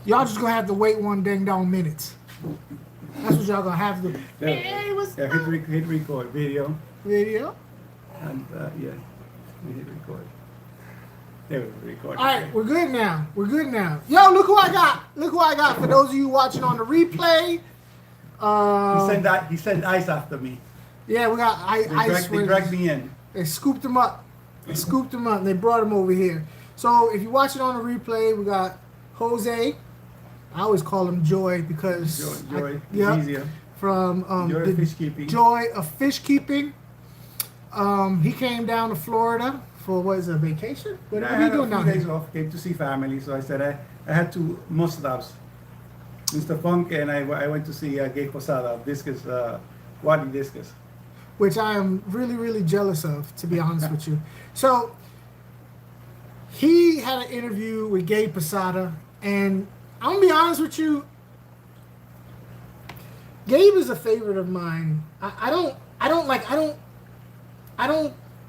Y'all just gonna have to wait one dang down minutes. That's what y'all gonna have to do. Hey, what's hit record video. Video. And yeah, we hit record. There we go, record. All right, we're good now. We're good now. Yo, look who I got. Look who I got. For those of you watching on the replay. He sent ice after me. Yeah, we got ice. They dragged me in. They scooped him up. They scooped him up and they brought him over here. So if you watch it on the replay, we got Jose. I always call him Joy because Joy. Yeah. Easier. From Joy of Fishkeeping. Joy of Fishkeeping. He came down to Florida for what is it, a vacation? What are you doing now? I had a few days off, came to see family, so I said I had two must-haves. Mr. Funk and I went to see Gay Posada, discus, Wadi discus. Which I am really, really jealous of, to be honest with you. So he had an interview with Gay Posada, and I'm gonna be honest with you. Gabe is a favorite of mine. I don't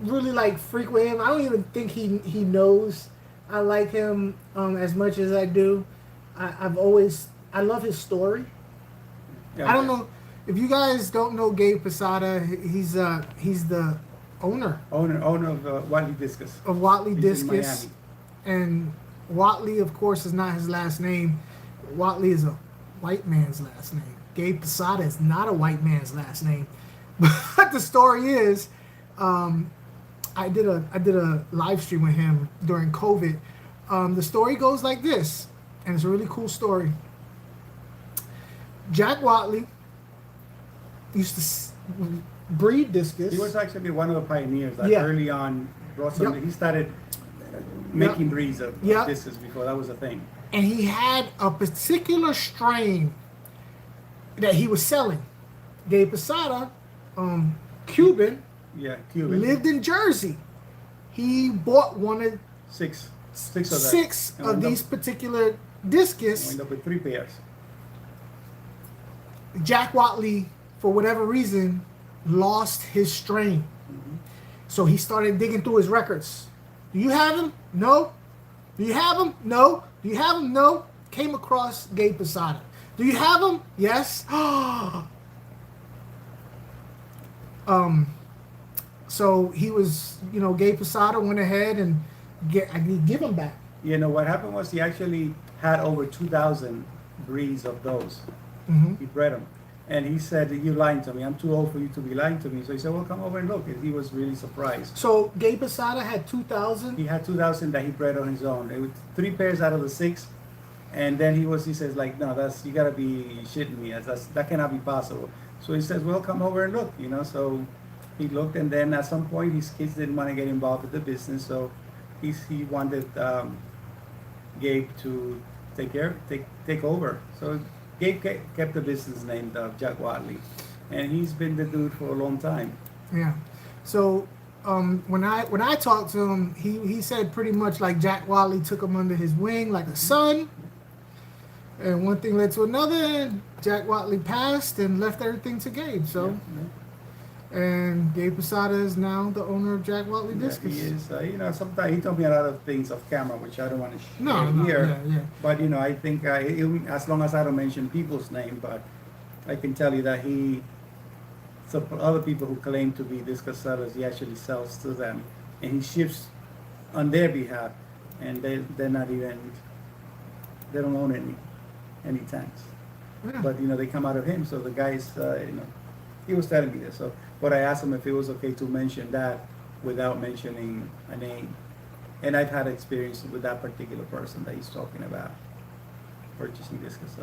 really like freak with him. I don't even think he knows I like him as much as I do. I love his story. Yeah, I don't know if you guys don't know Gabe Posada. He's the owner of Watley Discus. Of Watley Discus, and Watley, of course, is not his last name. Watley is a white man's last name. Gabe Posada is not a white man's last name. But the story is, I did a live stream with him during COVID. The story goes like this, and it's a really cool story. Jack Watley used to breed discus. He was actually one of the pioneers that early on brought something. He started making breeds of discus before that was a thing. And he had a particular strain that he was selling. Gabe Posada, Cuban, lived in Jersey. He bought one of six of these particular discus. Ended up with 3 pairs. Jack Watley, for whatever reason, lost his strain. Mm-hmm. So he started digging through his records. Do you have him? No. Do you have him? No. Do you have him? No. Came across Gabe Posada. Do you have him? Yes. So he was, Gabe Posada went ahead and give him back. What happened was he actually had over 2,000 breeds of those. Mm-hmm. He bred them. And he said, "You're lying to me. I'm too old for you to be lying to me." So he said, "Well, come over and look." And he was really surprised. So Gabe Posada had 2,000? He had 2,000 that he bred on his own. It was 3 pairs out of the 6. And then he says, like, "No, you gotta be shitting me. That cannot be possible." So he says, "Well, come over and look." So he looked, and then at some point his kids didn't want to get involved with the business, so he wanted Gabe to take over. So Gabe kept the business named Jack Watley, and he's been the dude for a long time. Yeah. So when I talked to him, he said pretty much like Jack Watley took him under his wing like a son. And one thing led to another, and Jack Watley passed and left everything to Gabe. So, and Gabe Posada is now the owner of Jack Watley Discus. He is. Sometimes he told me a lot of things off camera, which I don't want to share here. Yeah. But I think as long as I don't mention people's name, but I can tell you that other people who claim to be discus sellers, he actually sells to them, and he ships on their behalf, and they're not even. They don't own any tanks. Yeah. But they come out of him. So the guys, he was telling me this. So, but I asked him if it was okay to mention that without mentioning a name. And I've had experience with that particular person that he's talking about purchasing discus.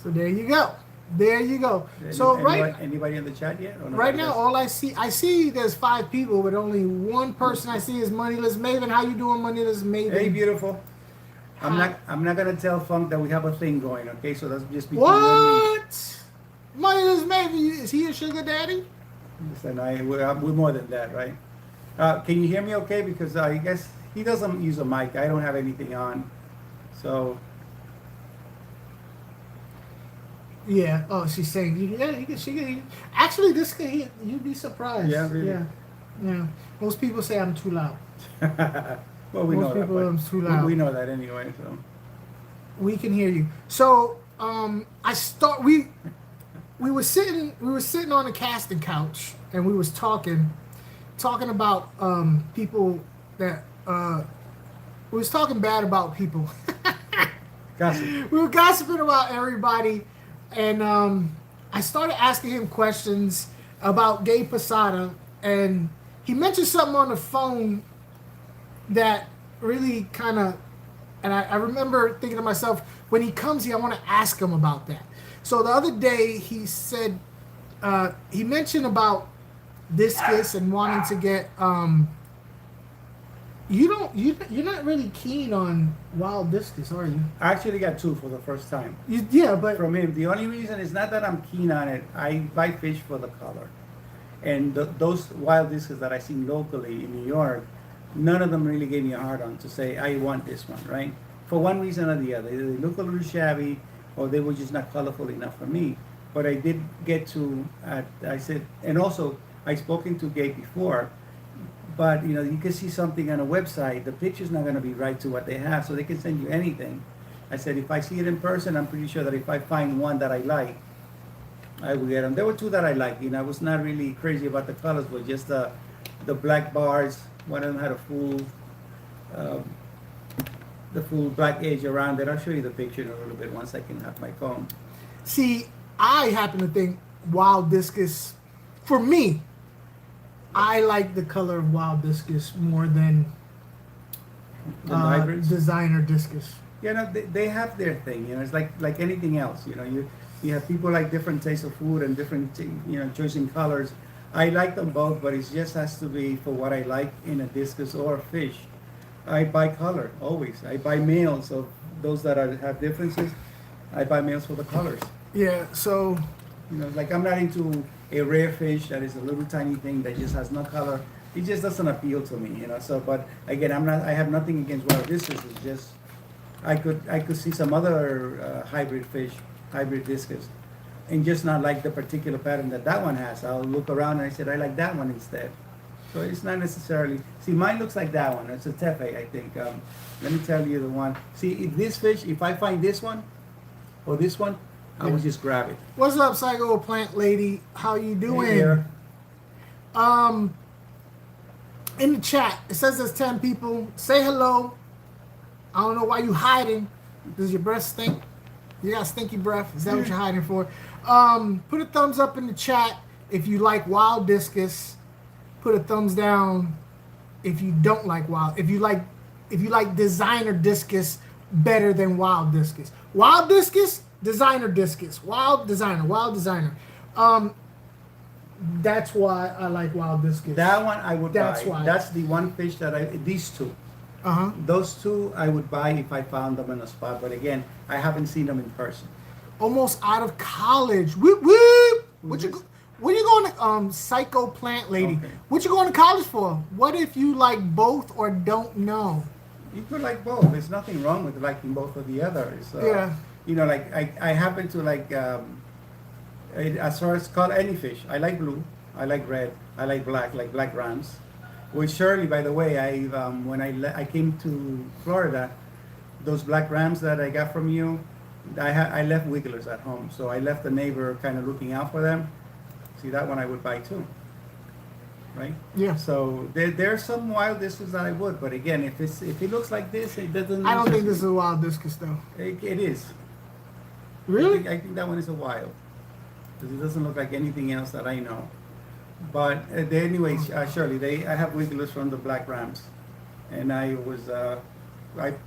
So there you go. There you go. Anybody in the chat yet? Right now, all I see there's 5 people, but only one person I see is Moneyless Maven. How you doing, Moneyless Maven? Hey, beautiful. I'm not gonna tell Funk that we have a thing going, okay? So that's just between what? Moneyless Maven, is he a sugar daddy? Listen, we're more than that, right? Can you hear me okay? Because I guess he doesn't use a mic. I don't have anything on, so. Yeah. Oh, she's saying, she can. Actually, this could, you'd be surprised. Yeah, really. Yeah. Most people say I'm too loud. Well, we know that. I'm too loud. We know that anyway. So. We can hear you. So we were sitting on a casting couch and we was talking about people that we was talking bad about people. Gossip. We were gossiping about everybody, and I started asking him questions about Gabe Posada, and he mentioned something on the phone that really kind of, and I remember thinking to myself, when he comes here, I want to ask him about that. So the other day, he said, he mentioned about discus and wanting to get, you're not really keen on wild discus, are you? I actually got 2 for the first time. Yeah, but From him, the only reason is not that I'm keen on it. I buy fish for the color. And those wild discus that I seen locally in New York, none of them really gave me a hard on to say, I want this one, right? For one reason or the other. Either they look a little shabby or they were just not colorful enough for me. But I did get to, I said, and also I spoken to Gabe before, but you know, you can see something on a website, the picture's not going to be right to what they have, so they can send you anything. I said, if I see it in person, I'm pretty sure that if I find one that I like, I will get them. There were 2 that I liked. You know, I was not really crazy about the colors, but just the black bars. One of them had a full black edge around it. I'll show you the picture in a little bit once I can have my phone. see, I happen to think wild discus, for me, I like the color of wild discus more than The hybrids. designer discus. You know, they have their thing. You know, it's like anything else. You know, you have people like different tastes of food and different, you know, choosing colors. I like them both, but it just has to be for what I like in a discus or a fish. I buy color always. I buy males of those that have differences. I buy males for the colors. Yeah, so You know, like I'm not into a rare fish that is a little tiny thing that just has no color. It just doesn't appeal to me, you know. So, but again, I have nothing against wild discus. It's just I could see some other hybrid fish, hybrid discus, and just not like the particular pattern that one has. I'll look around and I said I like that one instead. So it's not necessarily. See, mine looks like that one. It's a tefe, I think. Let me tell you the one. See, if this fish, if I find this one or this one, I would just grab it. what's up, Psycho Plant Lady? How you doing? Hey there. In the chat, it says there's 10 people. Say hello. I don't know why you hiding. Does your breath stink? You got stinky breath. Is that what you're hiding for? Put a thumbs up in the chat if you like wild discus. Put a thumbs down if you don't like wild. If you like designer discus better than wild discus. Wild discus, designer discus. Wild designer. That's why I like wild discus. That one I would That's buy. why. That's the one fish that these 2. Uh-huh. Those 2 I would buy if I found them in a spot. But again, I haven't seen them in person. Almost out of college. Whoop whoop. What you going to Psycho Plant Lady? Okay. What you going to college for? What if you like both or don't know? You could like both. There's nothing wrong with liking both or the other. It's, Yeah. You know, like I happen to like as far as call any fish. I like blue. I like red. I like black rams. Which Shirley, by the way, when I came to Florida, those black rams that I got from you, I left wigglers at home, so I left the neighbor kind of looking out for them. See, that one I would buy too, right? Yeah. So there's some wild discus that I would, but again, if it looks like this, it doesn't. I don't think this is a wild discus though. It is. Really? I think that one is a wild, because it doesn't look like anything else that I know. But anyways, Shirley, I have wigglers from the black rams, and I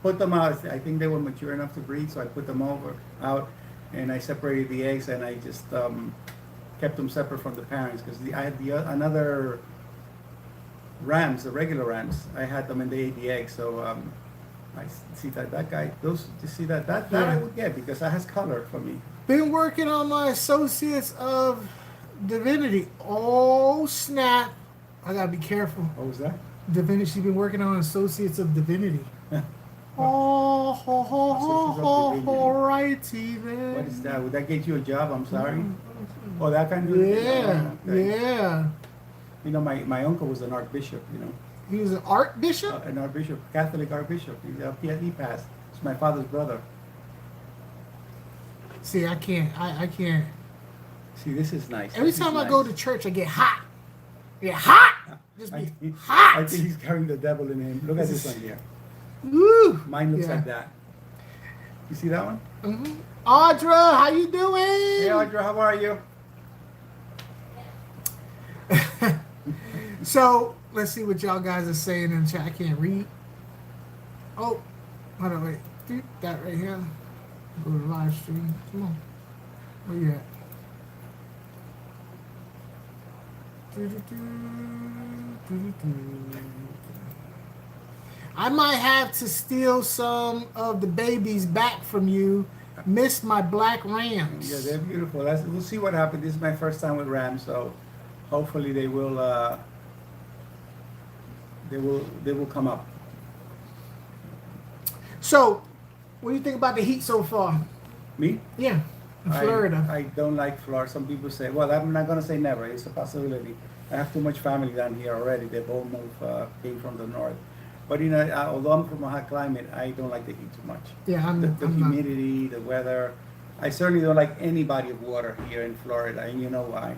put them out. I think they were mature enough to breed, so I put them out, and I separated the eggs, and I just kept them separate from the parents because I had another rams, the regular rams. I had them and they ate the eggs, so I see that guy. You see that I would get because that has color for me. Been working on my Associates of Divinity. Oh snap! I gotta be careful. What was that? Divinity. She's been working on Associates of Divinity. Righty then. What is that? Would that get you a job? I'm sorry. Oh, that kind of Yeah, okay. yeah. You know, my uncle was an archbishop. You know, He was an archbishop. an archbishop, Catholic archbishop. He passed. It's my father's brother. See, I can't. I can't. See, this is nice. Every This time is I nice. go to church, I get hot. Get hot. Just be hot. I think he's carrying the devil in him. Look at this one here. Woo. Mine looks Yeah. like that. You see that one? Mm-hmm. Audra, how you doing? Hey, Audra, how are you? So let's see what y'all guys are saying in the chat. I can't read. Oh, hold on, wait. Do that right here. Go to live stream. Come on. Where you at? I might have to steal some of the babies back from you. Miss my black rams. Yeah, they're beautiful. We'll see what happens. This is my first time with rams, so hopefully they will come up. So, what do you think about the heat so far? Me? Yeah, in Florida. I don't like Florida. Some people say, well, I'm not going to say never. It's a possibility. I have too much family down here already. They both came from the north. But, you know, although I'm from a hot climate, I don't like the heat too much. Yeah, The humidity, the weather. I certainly don't like any body of water here in Florida, and you know why.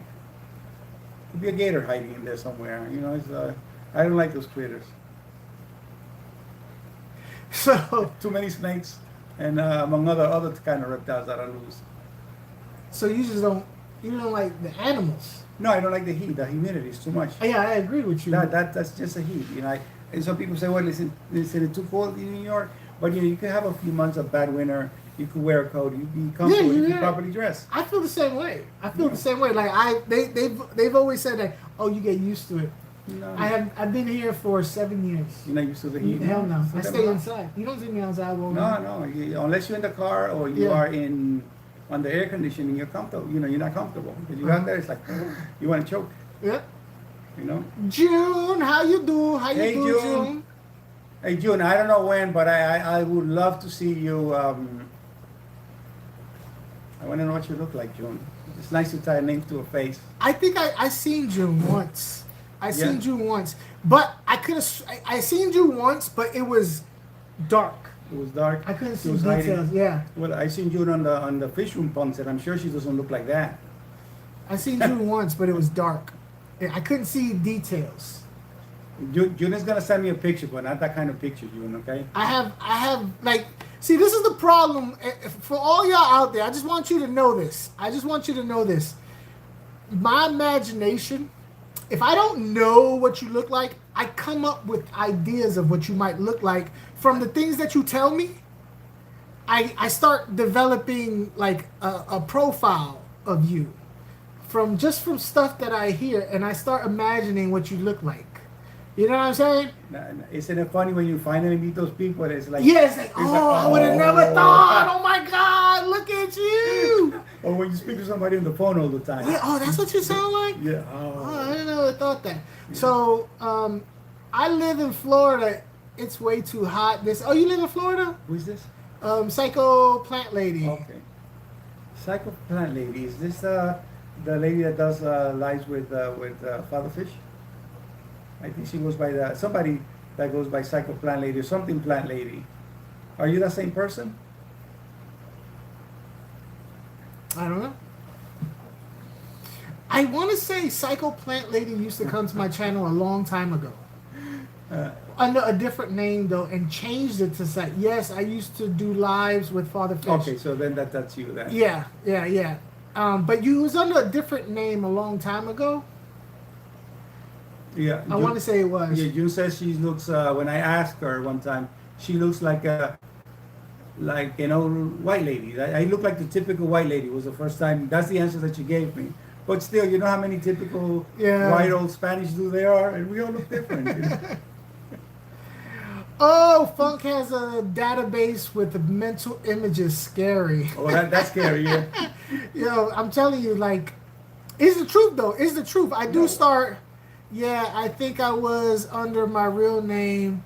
Could be a gator hiding in there somewhere. You know, I don't like those critters. So, Too many snakes, and among other kind of reptiles that I lose. so you don't like the animals. No, I don't like the heat. The humidity is too much. Yeah, I agree with you. That's just the heat. You know, and some people say, well, listen, it's too cold in New York, but you know, you can have a few months of bad winter. You could wear a coat. You be comfortable. You can properly dress. I feel the same way. The same way. Like they've always said that. Oh, you get used to it. No. I've been here for 7 years. You're not used to the heat. Hell no. So I then stay what? inside. You don't see me outside. No. Unless you're in the car or you are on the air conditioning, you're comfortable. You know, you're not comfortable because you're out there. It's like you want to choke. Yeah. You know. June, how you do? How you Hey, do, June. Hey June, I don't know when, but I would love to see you. I want to know what you look like, June. It's nice to tie a name to a face. I think I seen June once. Seen June once, but I seen June once, but it was dark. It was dark. I couldn't see She was details. hiding. Yeah. Well, I seen June on the fish room punks, and I'm sure she doesn't look like that. I seen June once, but it was dark. I couldn't see details. June is gonna send me a picture, but not that kind of picture, June. Okay. I have like, see, this is the problem for all y'all out there. I just want you to know this. My imagination, if I don't know what you look like, I come up with ideas of what you might look like from the things that you tell me. I start developing like a profile of you from stuff that I hear, and I start imagining what you look like. You know what I'm saying? Isn't it funny when you finally meet those people? It's like I would have never thought. Oh my God, look at you! Or when you speak to somebody on the phone all the time. Yeah, oh, that's what you sound like? Yeah. Oh, I didn't know I thought that. Yeah. So, I live in Florida. It's way too hot. You live in Florida? Who's this? Psycho Plant Lady. Okay. Psycho Plant Lady. Is this the lady that does lives with Father Fish? I think she goes by somebody that goes by Psycho Plant Lady or something Plant Lady. Are you that same person? I don't know. I want to say Psycho Plant Lady used to come to my channel a long time ago. Under a different name though, and changed it to say, yes, I used to do lives with Father Fish. Okay, so then that's you then. Yeah. But you was under a different name a long time ago. Yeah. I want to say it was. Yeah, June says she looks, when I asked her one time, she looks like an old white lady. I look like the typical white lady was the first time. That's the answer that she gave me. But still, you know how many typical white old Spanish do there are? And we all look different. You know? Oh, Funk has a database with the mental images. Scary. Oh, that's scary, yeah. Yo, I'm telling you, like, it's the truth, though. It's the truth. I do start, I think I was under my real name.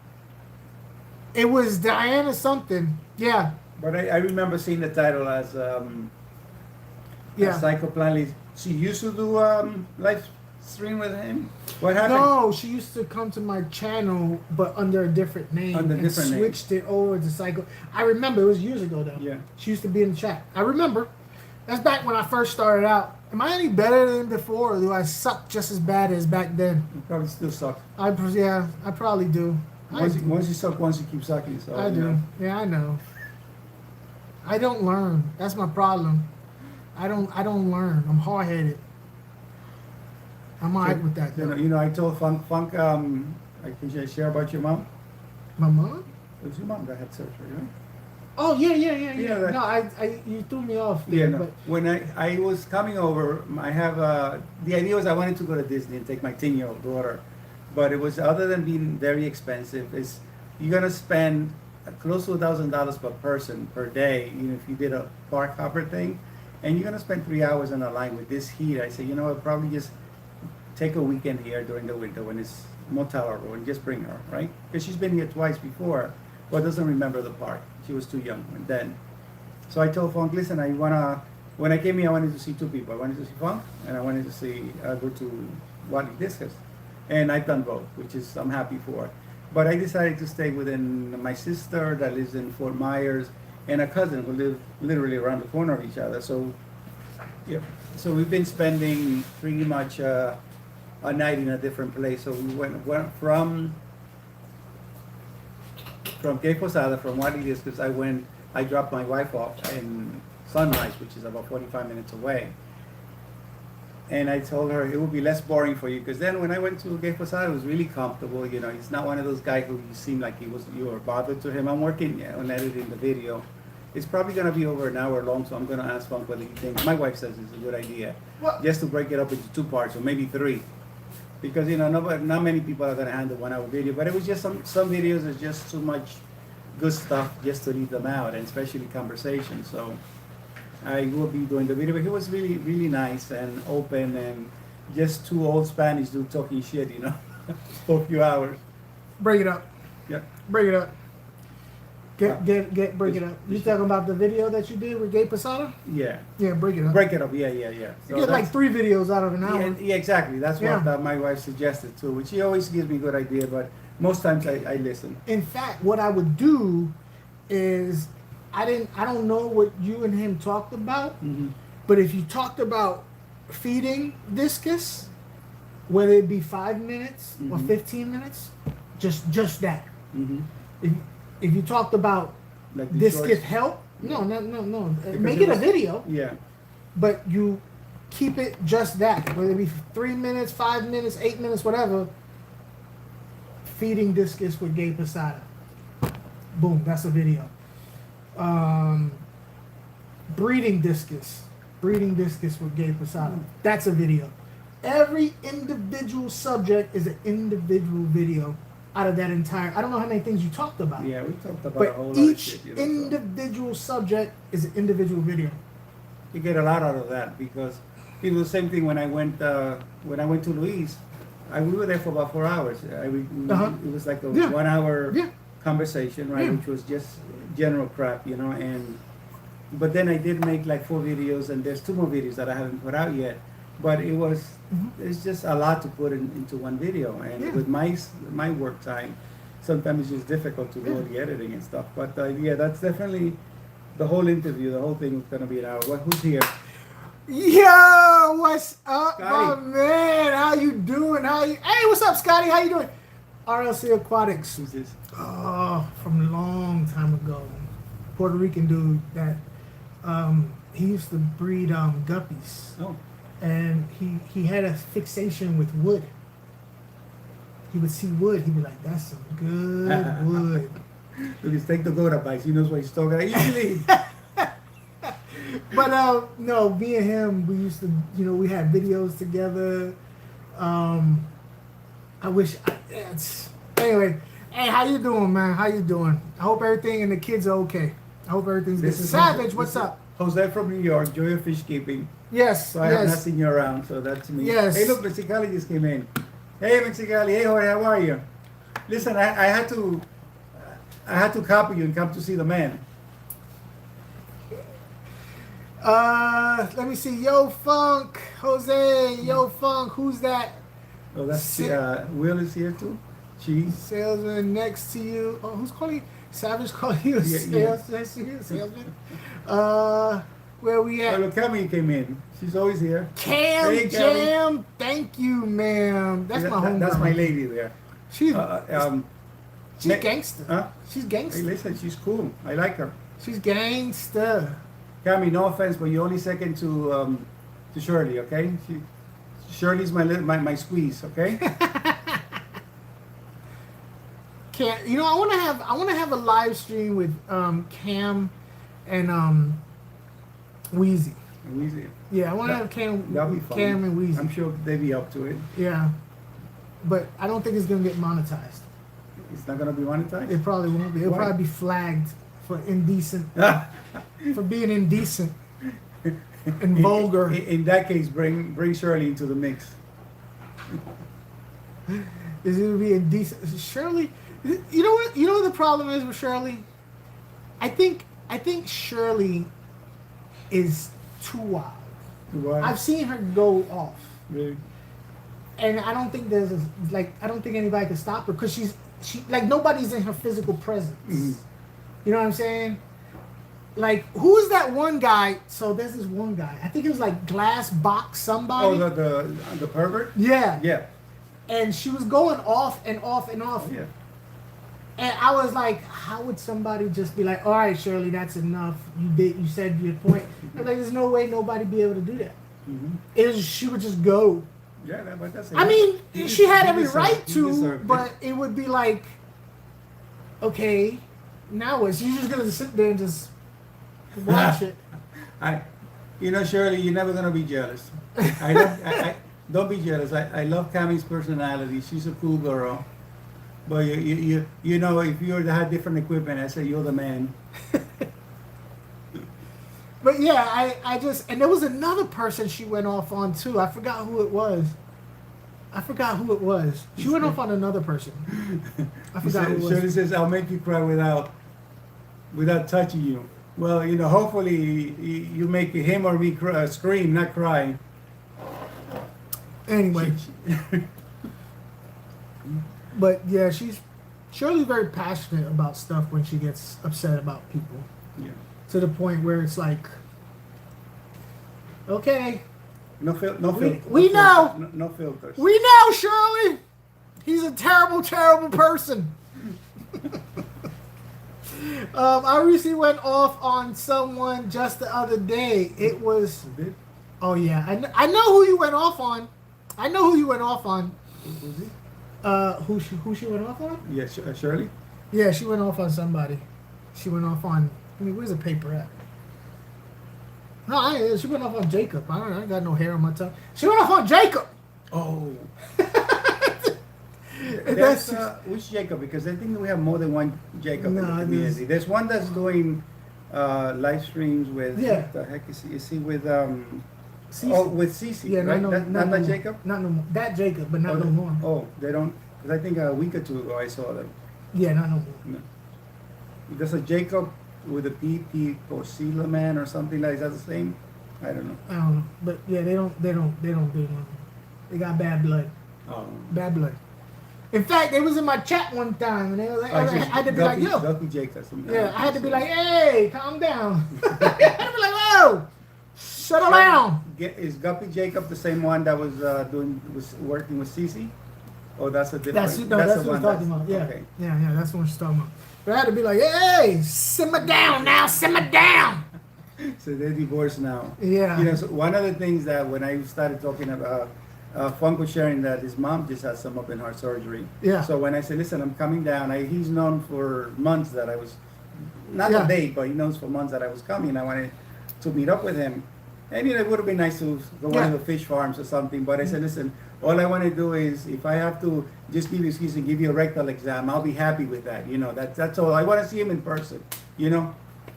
It was Diana something. Yeah. But I remember seeing the title as Psycho Plant Lady. She used to do live stream with him. What happened? No, she used to come to my channel, but under a different name. Switched it over to Psycho. I remember it was years ago though. Yeah. She used to be in the chat. I remember. That's back when I first started out. Am I any better than before, or do I suck just as bad as back then? You probably still suck. I probably do. Once you suck, once you keep sucking. So I do. know. Yeah, I know. I don't learn. That's my problem. I don't learn. I'm hard headed. I'm alright with that. I told Funk. I can share about your mom. My mom? It was your mom that had surgery, right? Oh yeah. That, No, you threw me off. There, Yeah, no. But when I was coming over, I have the idea was I wanted to go to Disney and take my 10-year-old daughter, but it was, other than being very expensive, is you're gonna spend close to $1,000 per person per day, if you did a park hopper thing, and you're gonna spend 3 hours on a line with this heat. I said, I'll probably just take a weekend here during the winter when it's more tolerable and just bring her, right? Because she's been here twice before, but doesn't remember the park. She was too young then. So I told Funk, listen, when I came here, I wanted to see two people. I wanted to see Funk, and I wanted to go to Wally Discus. And I've done both, which is, I'm happy for. But I decided to stay within my sister that lives in Fort Myers and a cousin who live literally around the corner of each other. So, yeah. So we've been spending pretty much a night in a different place. So we went from Cape Posada, from Wally Discus, I dropped my wife off in Sunrise, which is about 45 minutes away. And I told her it would be less boring for you, because then when I went to Cape Posada, it was really comfortable. He's not one of those guys who you seem like you were bothered to him. I'm working on editing the video. It's probably going to be over an hour long, so I'm going to ask Funk whether he thinks, my wife says it's a good idea, just to break it up into 2 parts, or maybe 3. Because, not many people are going to handle 1 hour video, but it was just some videos is just too much good stuff just to leave them out, and especially conversation. So I will be doing the video, but it was really, really nice and open, and just 2 old Spanish dudes talking shit, for a few hours. Bring it up. Yeah. Bring it up. Bring it up. You talking about the video that you did with Gay Posada? Yeah. Yeah, bring it up. Break it up, yeah. You get like 3 videos out of an hour. Yeah, exactly. That's what my wife suggested too, which she always gives me a good idea, but most times I listen. In fact, what I would do is, I don't know what you and him talked about, but if you talked about feeding discus, whether it be 5 minutes or 15 minutes, just that. If you talked about like discus help, no. Make it a video. Yeah. But you keep it just that, whether it be 3 minutes, 5 minutes, 8 minutes, whatever. Feeding discus with Gay Posada. Boom, that's a video. Breeding discus with Gay Posada. That's a video. Every individual subject is an individual video out of that entire. I don't know how many things you talked about. Yeah, we talked about but a whole lot of each shit. individual subject is an individual video. You get a lot out of that, because it was the same thing when I went to Luis. We were there for about 4 hours. It was like a 1 hour conversation, right? Which was just general crap, but then I did make like 4 videos, and there's 2 more videos that I haven't put out yet. But it's just a lot to put into one video, and with my work time, sometimes it's just difficult to do all the editing and stuff. But that's definitely the whole interview. The whole thing is gonna be an hour. Who's here? Yo, what's up, Scotty. my man? How you doing? Hey, what's up, Scotty? How you doing? RLC Aquatics. Who's this? Oh, from a long time ago. Puerto Rican dude that he used to breed guppies. Oh. And he had a fixation with wood. He would see wood, he'd be like, that's some good wood. Look, he's take the Gora bites. He knows what he's talking about. Usually. But no, me and him, we used to, we had videos together. Anyway, hey, how you doing, man? How you doing? I hope everything and the kids are okay. I hope everything's good. Savage, what's up? Jose from New York, Joy of Fishkeeping. Yes, So I have not seen you around, so that's me. Yes. Hey, look, Mexicali just came in. Hey, Mexicali. Hey, Jorge, how are you? Listen, I had to copy you and come to see the man. Let me see. Yo, Funk, Jose. Yo, Funk. Who's that? Oh, that's Will is here too. Cheese. Salesman next to you. Oh, who's calling you? Savage calling you a salesman. Where we Oh, at? look, Cammy came in. She's always here. Cam Hey, Cammy. Jam. Thank you, ma'am. That's my home. That's my lady there. She's Ne- gangster. Huh? She's Hey, gangster. listen, she's cool. I like her. She's gangster. Cammy, no offense, but you're only second to Shirley, okay? Shirley's my squeeze, okay? You know, I want to have a live stream with Cam and Wheezy. Easy. Yeah, I want to have Cam, That'll be fun. Cam and Wheezy. I'm sure they'd be up to it. Yeah, but I don't think it's gonna get monetized. It's not gonna be monetized. It probably won't be. It'll Why? probably be flagged for indecent, for being indecent and vulgar. In that case, bring Shirley into the mix. Is it gonna be indecent? Shirley, you know what? You know what the problem is with Shirley? I think Shirley is too wild. Why? I've seen her go off, Really? and I don't think I don't think anybody can stop her because she like nobody's in her physical presence. Mhm. You know what I'm saying? Like, who is that one guy? So there's this one guy. I think it was like Glass Box somebody. Oh, the pervert? Yeah. Yeah. And she was going off and off and off. Yeah. And I was like, how would somebody just be like, all right, Shirley, that's enough. You said your point. I was like, there's no way nobody be able to do that. Mm-hmm. She would just go. Yeah, but that's. I mean, she had every deserved- right he to, deserved it. but it would be like, okay, now what? She's just gonna sit there and just watch it. Shirley, you're never gonna be jealous. Don't be jealous. I love Cammy's personality. She's a cool girl. But you know, if you had different equipment, I say you're the man. But yeah, I just, and there was another person she went off on too. I forgot who it was. She went off on another person. I forgot who it was. Shirley says, "I'll make you cry without touching you." Well, hopefully you make him or me scream, not cry. Anyway. But yeah, Shirley's very passionate about stuff when she gets upset about people. Yeah. To the point where it's like, okay, No filters. we know. No filters. we know, Shirley, he's a terrible, terrible person. I recently went off on someone just the other day. It was, oh yeah, I know who you went off on. Who's he? Who she went off on? Yeah, Shirley. Yeah, she went off on somebody. She went off on. I mean, where's the paper at? No, she went off on Jacob. I ain't got no hair on my tongue. She went off on Jacob. Oh. That's which Jacob? Because I think we have more than one Jacob in the No, community. There's one that's doing live streams with. Yeah. What the heck is he? Is he with Cece. Oh, with Cece, Yeah, right? not Not no more. Jacob? Not no more. That Jacob, but not Oh, no more. Oh, they don't. Because I think a week or two ago I saw them. Yeah, not no more. No. There's a Jacob with a P Porcela man or something like that. The same? I don't know. I don't know, but yeah, they don't do one. They got bad blood. Oh. Bad blood. In fact, they was in my chat one time, and they was like, I had to be like, yo. Ducky Jacob. Yeah, I had to be like, hey, calm down. I had to be like, whoa, settle down. Is Guppy Jacob the same one that was working with Cece? Oh, that's a different. That's what we're talking about. Yeah, Okay. yeah, that's what she's talking about. But I had to be like, hey, simmer down now, simmer down. So they're divorced now. Yeah. So one of the things that when I started talking about Funk was sharing that his mom just had some open heart surgery. Yeah. So when I said, listen, I'm coming down, he's known for months that I was, not Yeah. a date, but he knows for months that I was coming. I wanted to meet up with him. And it would have been nice to go one of the fish farms or something. But I said, listen, all I want to do is, if I have to just give you excuse and give you a rectal exam, I'll be happy with that. That's all. I want to see him in person,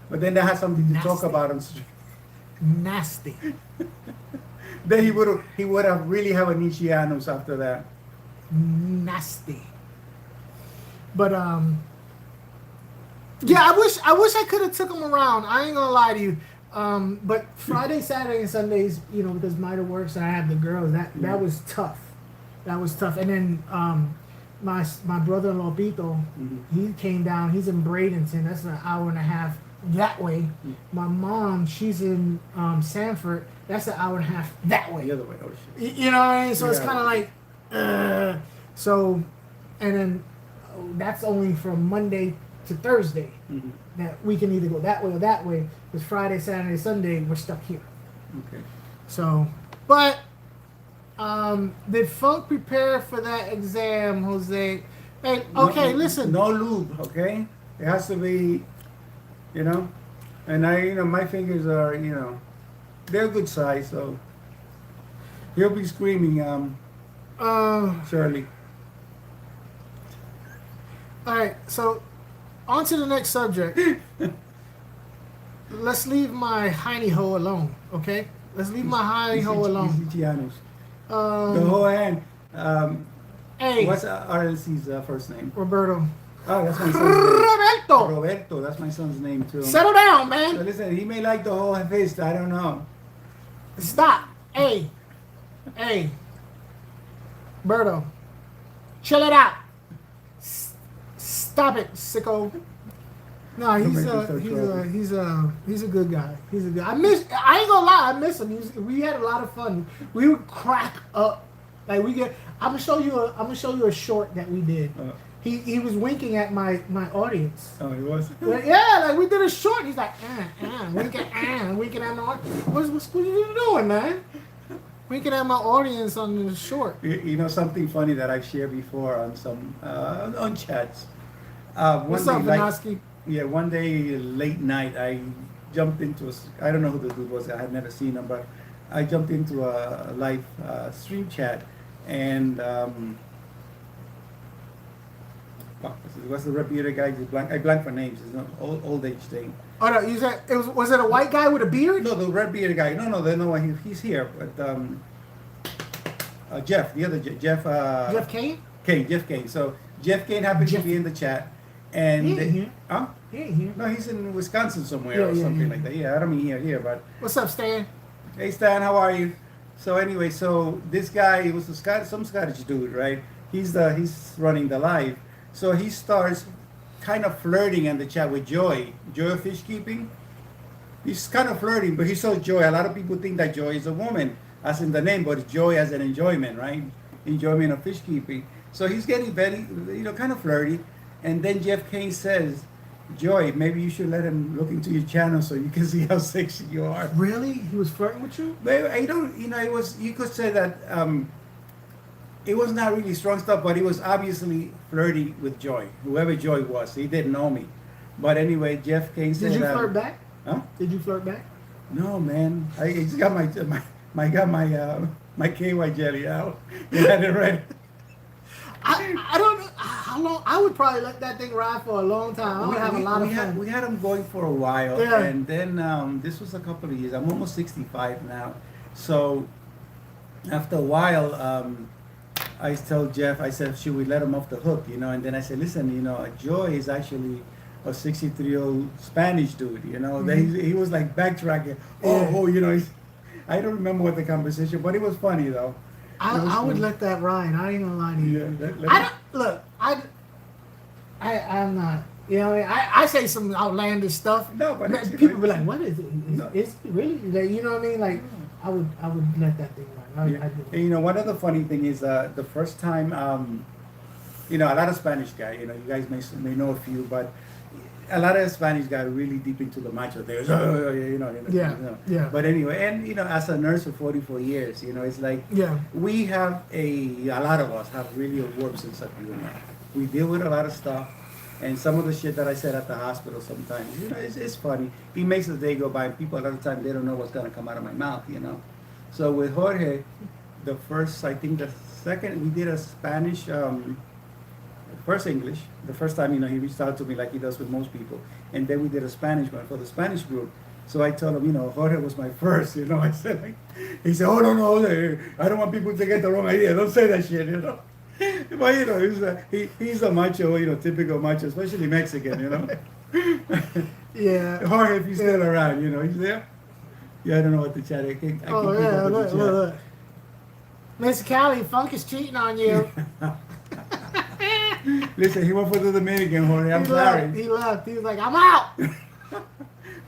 But then they had something to talk Nasty. about. Nasty. Then he would have really have initianos after that. Nasty. But yeah, I wish I could have took him around. I ain't gonna lie to you. But Friday, Saturday, and Sundays, because Mida works and I have the girls, that was tough. That was tough. And then my brother-in-law Pito, he came down. He's in Bradenton. That's an hour and a half that way. My mom, she's in Sanford. That's an hour and a half that way. The other way. Oh shit. You know what I mean? So it's Yeah. kind of like, so, and then that's only from Monday to Thursday. Mm-hmm. That we can either go that way or that way. Because Friday, Saturday, Sunday, we're stuck here. Okay. So, but did Funk prepare for that exam, Jose? Hey, okay, listen. No lube, okay? It has to be, you know, and my fingers are, they're good size, so he'll be screaming, Shirley. All right, so on to the next subject. Let's leave my hiney hole alone, okay? Let's leave my hiney hole alone. The whole hand. Hey, What's RLC's first name? Roberto. Oh, that's my son's name. Roberto, Roberto, that's my son's name too. settle down, So man. listen, he may like the whole fist, I don't know. Stop. Hey, Berto, chill it out. Stop it, sicko. No, he's a good guy. He's a good. I ain't gonna lie, I miss him. We had a lot of fun. We would crack up. Like we get. I'm gonna show you a short that we did. He was winking at my audience. Oh, he was? Yeah, like we did a short. He's like, winking at my audience. What are you doing, man? Winking at my audience on the short. You know something funny that I've shared before on some on chats. What's up, Vanoski? Yeah, one day late night, I jumped into I don't know who the dude was. I had never seen him, but I jumped into a live stream chat, and what's the red bearded guy? I blank for names. It's not old age thing. Oh no, you said was it a white guy with a beard? No, the red bearded guy. No, he's here, but Jeff, the other Jeff. Jeff Kane? Jeff Kane. So Jeff Kane happened to be in the chat, and He ain't here. Huh? He ain't here. No, he's in Wisconsin somewhere or something like that. Yeah, I don't mean here, but. What's up, Stan? Hey Stan, how are you? So anyway, this guy, he was some Scottish dude, right? He's running the live, so he starts kind of flirting in the chat with Joy of fishkeeping. He's kind of flirting, but he saw Joy. A lot of people think that Joy is a woman, as in the name, but it's Joy as an enjoyment, right? Enjoyment of fishkeeping. So he's getting very, kind of flirty. And then Jeff Kane says, Joy, maybe you should let him look into your channel so you can see how sexy you are. Really? He was flirting with you? But I don't, it was, you could say that it was not really strong stuff, but he was obviously flirty with Joy, whoever Joy was. He didn't know me. But anyway, Jeff Kane said, did you flirt back? Huh? Did you flirt back? No, man. I just got my KY jelly out. You had it ready. I don't know how long. I would probably let that thing ride for a long time. I would have a lot of fun. We had them going for a while, Yeah. and then this was a couple of years. I'm almost 65 now, so after a while, I told Jeff, I said, should we let him off the hook, And then I said, listen, Joy is actually a 63-year-old Spanish dude, Mm-hmm. He was like backtracking. I don't remember what the conversation, but it was funny though. I would let that ride. I ain't gonna lie to you. Yeah, I'm not. I say some outlandish stuff. No, but people be like, "What is it? It's really?" You know what I mean? Like, I would let that thing ride. I do. And, one other funny thing is the first time, a lot of Spanish guy. You guys may know a few, but a lot of Spanish guy really deep into the macho things. Yeah. But anyway, and as a nurse for 44 years, it's like we have a lot of us have really a warped sense of humor. We deal with a lot of stuff, and some of the shit that I said at the hospital sometimes, it's funny. It makes the day go by. People a lot of time they don't know what's gonna come out of my mouth, So with Jorge, the second we did a Spanish. First English, the first time, he reached out to me like he does with most people. And then we did a Spanish one for the Spanish group. So I told him, Jorge was my first, I said, he said, oh, no, I don't want people to get the wrong idea. Don't say that shit, But, he's a macho, typical macho, especially Mexican, Yeah. Jorge, if he's still around, he's there. Yeah, I don't know what the chat, look. Miss Callie, Funk is cheating on you. Listen, he went for the Dominican, Jorge. I'm sorry. He left. He was like, I'm out.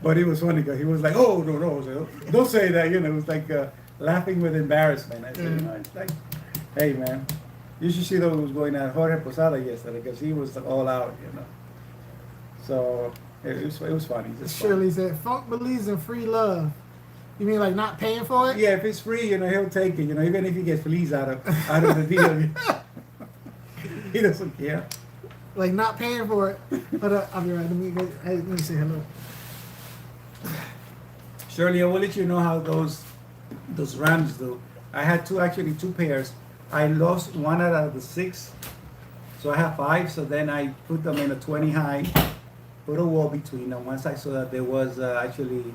But it was funny because he was like, "Oh no, no, so don't say that." You know, it was like laughing with embarrassment. I said, you know, it's like, "Hey man, you should see what was going on Jorge Posada yesterday because he was all out." You know, so it was funny. Just Shirley said, "Funk believes in free love." You mean like not paying for it? Yeah, if it's free, you know, he'll take it. You know, even if he gets fleas out of the deal, he doesn't care. Like not paying for it. But I'll be right. Let me say hello. Shirley, I will let you know how those rams do. I had two pairs. I lost one out of the 6, so I have 5. So then I put them in a 20 high, put a wall between them. Once I saw that there was actually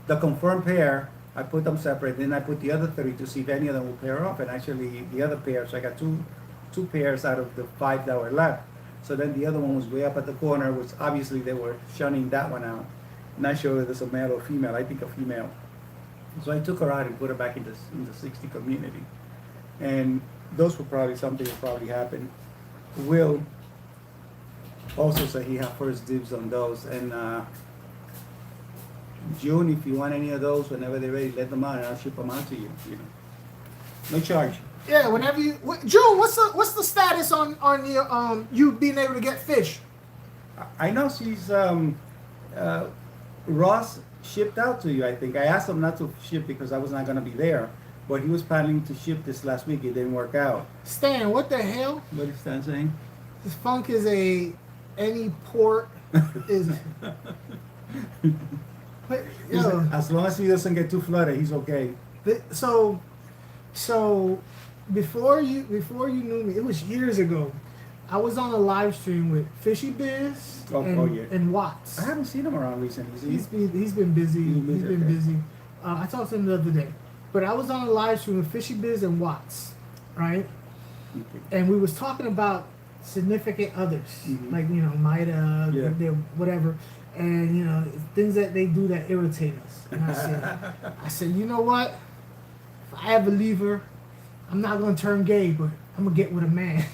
the confirmed pair, I put them separate. Then I put the other 3 to see if any of them will pair off. And actually, the other pair, so I got two pairs out of the 5 that were left. So then the other one was way up at the corner, which obviously they were shunning that one out. Not sure if it's a male or female. I think a female. So I took her out and put her back in the 60 community. And those were probably something that probably happened. Will also said he had first dibs on those. And June, if you want any of those, whenever they're ready, let them out and I'll ship them out to you. You know, no charge. Yeah, whenever you, June, what's the status on your you being able to get fish? I know she's Ross shipped out to you. I think I asked him not to ship because I was not going to be there, but he was planning to ship this last week. It didn't work out. Stan, what the hell? What is Stan saying? This funk is any port is. But, yo, as long as he doesn't get too flooded, he's okay. So before you knew me, it was years ago. I was on a live stream with Fishy Biz and Watts. I haven't seen him around recently. He's been busy. He's been busy. I talked to him the other day, but I was on a live stream with Fishy Biz and Watts, right? Okay. And we was talking about significant others, like Maida, whatever, and things that they do that irritate us. And I said, you know what? If I ever leave her, I'm not gonna turn gay, but I'm gonna get with a man.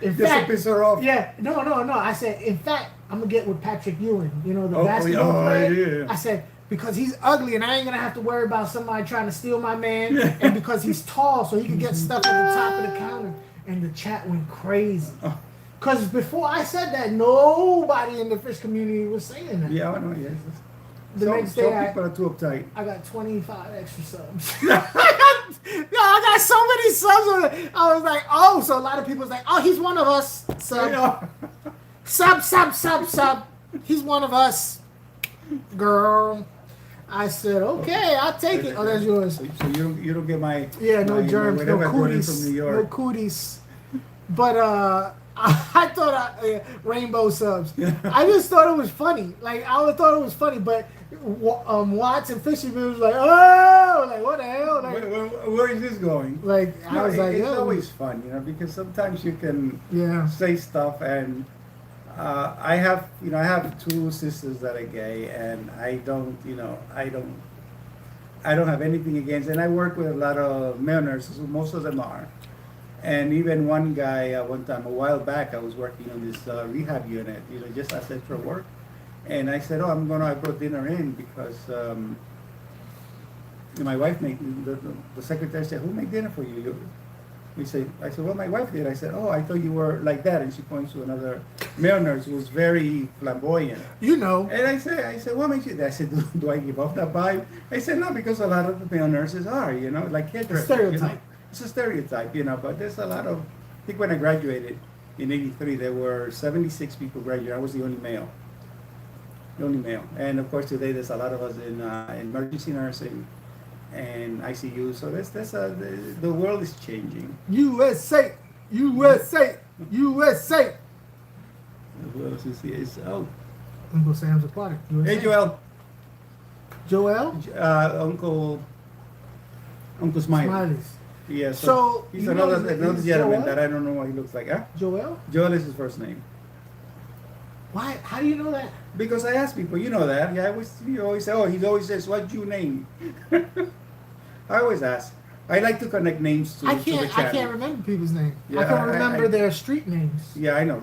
In Just fact, to piss her off. Yeah, no. I said, in fact, I'm gonna get with Patrick Ewing, the basketball player. Yeah. I said, because he's ugly and I ain't gonna have to worry about somebody trying to steal my man, and because he's tall, so he can get stuff at the top of the counter. And the chat went crazy. Because before I said that, nobody in the fish community was saying that. Yeah, I know. Yes. The next day, people are too uptight. I got 25 extra subs. I got so many subs. I was like, oh, so a lot of people was like, oh, he's one of us. Sub. Sub. He's one of us. Girl. I said, okay, I'll take it. Oh, that's yours. So you don't get my... Yeah, no germs, no cooties. From New York. No cooties. But I thought rainbow subs. I just thought it was funny. Like, I thought it was funny, but Watts and Fishy was like, oh, like, what the hell? Like, where is this going? Like, I was like, it's always fun, because sometimes you can say stuff, and I have 2 sisters that are gay, and I don't have anything against, and I work with a lot of male nurses, most of them are. And even one guy, one time, a while back, I was working on this rehab unit, just as extra work. And I said, I brought dinner in because my wife made, the secretary said, who made dinner for you? I said, well, my wife did. I said, I thought you were like that. And she points to another male nurse who was very flamboyant. And I said, what makes you? I said, do I give off that vibe? I said, no, because a lot of the male nurses are, like hairdressers. Stereotype. It's a stereotype, but there's a lot of, I think when I graduated in '83, there were 76 people graduated. I was the only male. And of course, today there's a lot of us in emergency nursing and ICU. So the world is changing. USA. What else is here? Uncle Sam's Aquatic. USA. Hey, Joel. Uncle Smiley. Yeah, so he's another gentleman that I don't know what he looks like. Huh? Joel? Joel is his first name. Why? How do you know that? Because I ask people, that. Yeah, he always says, what's your name? I always ask. I like to connect names to the channel. I can't remember people's names. Yeah, I can remember their street names. Yeah, I know.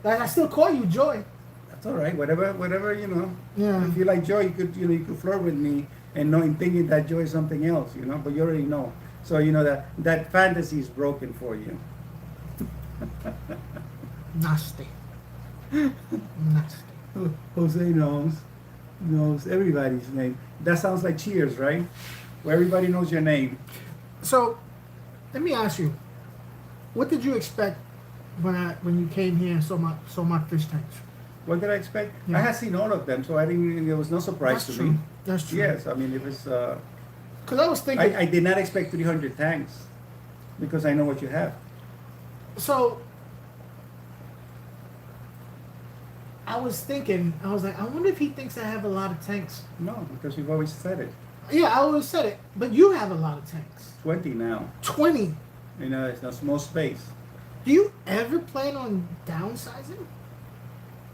Like, I still call you Joy. It's all right. Whatever, you know. Yeah. If you like joy, you could flirt with me and knowing, thinking that joy is something else, you know. But you already know. So you know that fantasy is broken for you. Nasty. Nasty. Jose knows everybody's name. That sounds like Cheers, right? Where everybody knows your name. So, let me ask you, what did you expect when you came here and saw my fish tanks? What did I expect? Yeah. I had seen all of them, so I didn't. There was no surprise That's to true. me. That's true. Yes, I mean it was. Because I was thinking. I did not expect 300 tanks because I know what you have. So, I was like, I wonder if he thinks I have a lot of tanks. No, because you've always said it. Yeah, I always said it. But you have a lot of tanks. 20 now. 20. You know, it's not small space. Do you ever plan on downsizing?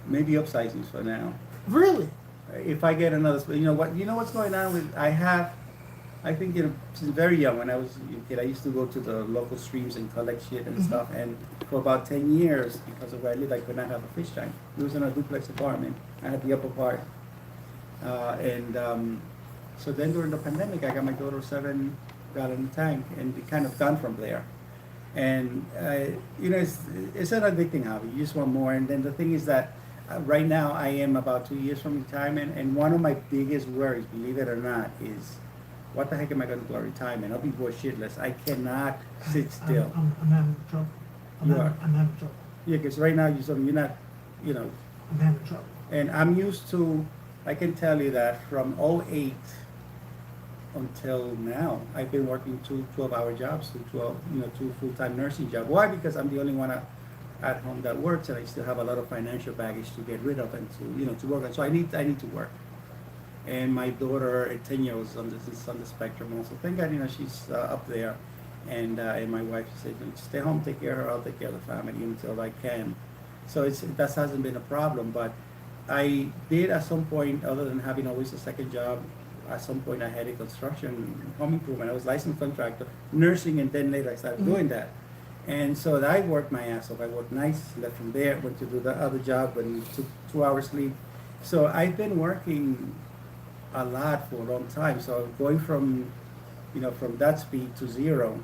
Maybe upsizing for now. Really? If I get another, you know what's going on with, I think, you know, since very young, when I was a kid, I used to go to the local streams and collect shit and stuff. And for about 10 years, because of where I lived, I could not have a fish tank. It was in a duplex apartment. I had the upper part. So then during the pandemic, I got my daughter 7-gallon tank, and it kind of gone from there. And, you know, it's an addicting hobby. You just want more. And then the thing is that right now I am about 2 years from retirement. And one of my biggest worries, believe it or not, is what the heck am I going to do at retirement? I'll be bored shitless. I cannot sit still. I'm having trouble. I'm having trouble. Yeah, because right now you're not, you know. I'm having trouble. And I'm used to, I can tell you that from 2008 until now, I've been working 2 12-hour jobs, 2 full-time nursing jobs. Why? Because I'm the only one at home that works, and I still have a lot of financial baggage to get rid of and to work on. So I need to work. And my daughter at 10 years on the spectrum also. Thank God, you know, she's up there. And my wife said, stay home, take care of her, I'll take care of the family until I can. So that hasn't been a problem. But I did at some point, other than having always a second job, at some point I had a construction home improvement. I was licensed contractor, nursing, and then later I started doing that. And so I worked my ass off. I worked nights, left from there, went to do the other job, and took 2 hours sleep. So I've been working a lot for a long time. So going from that speed to zero,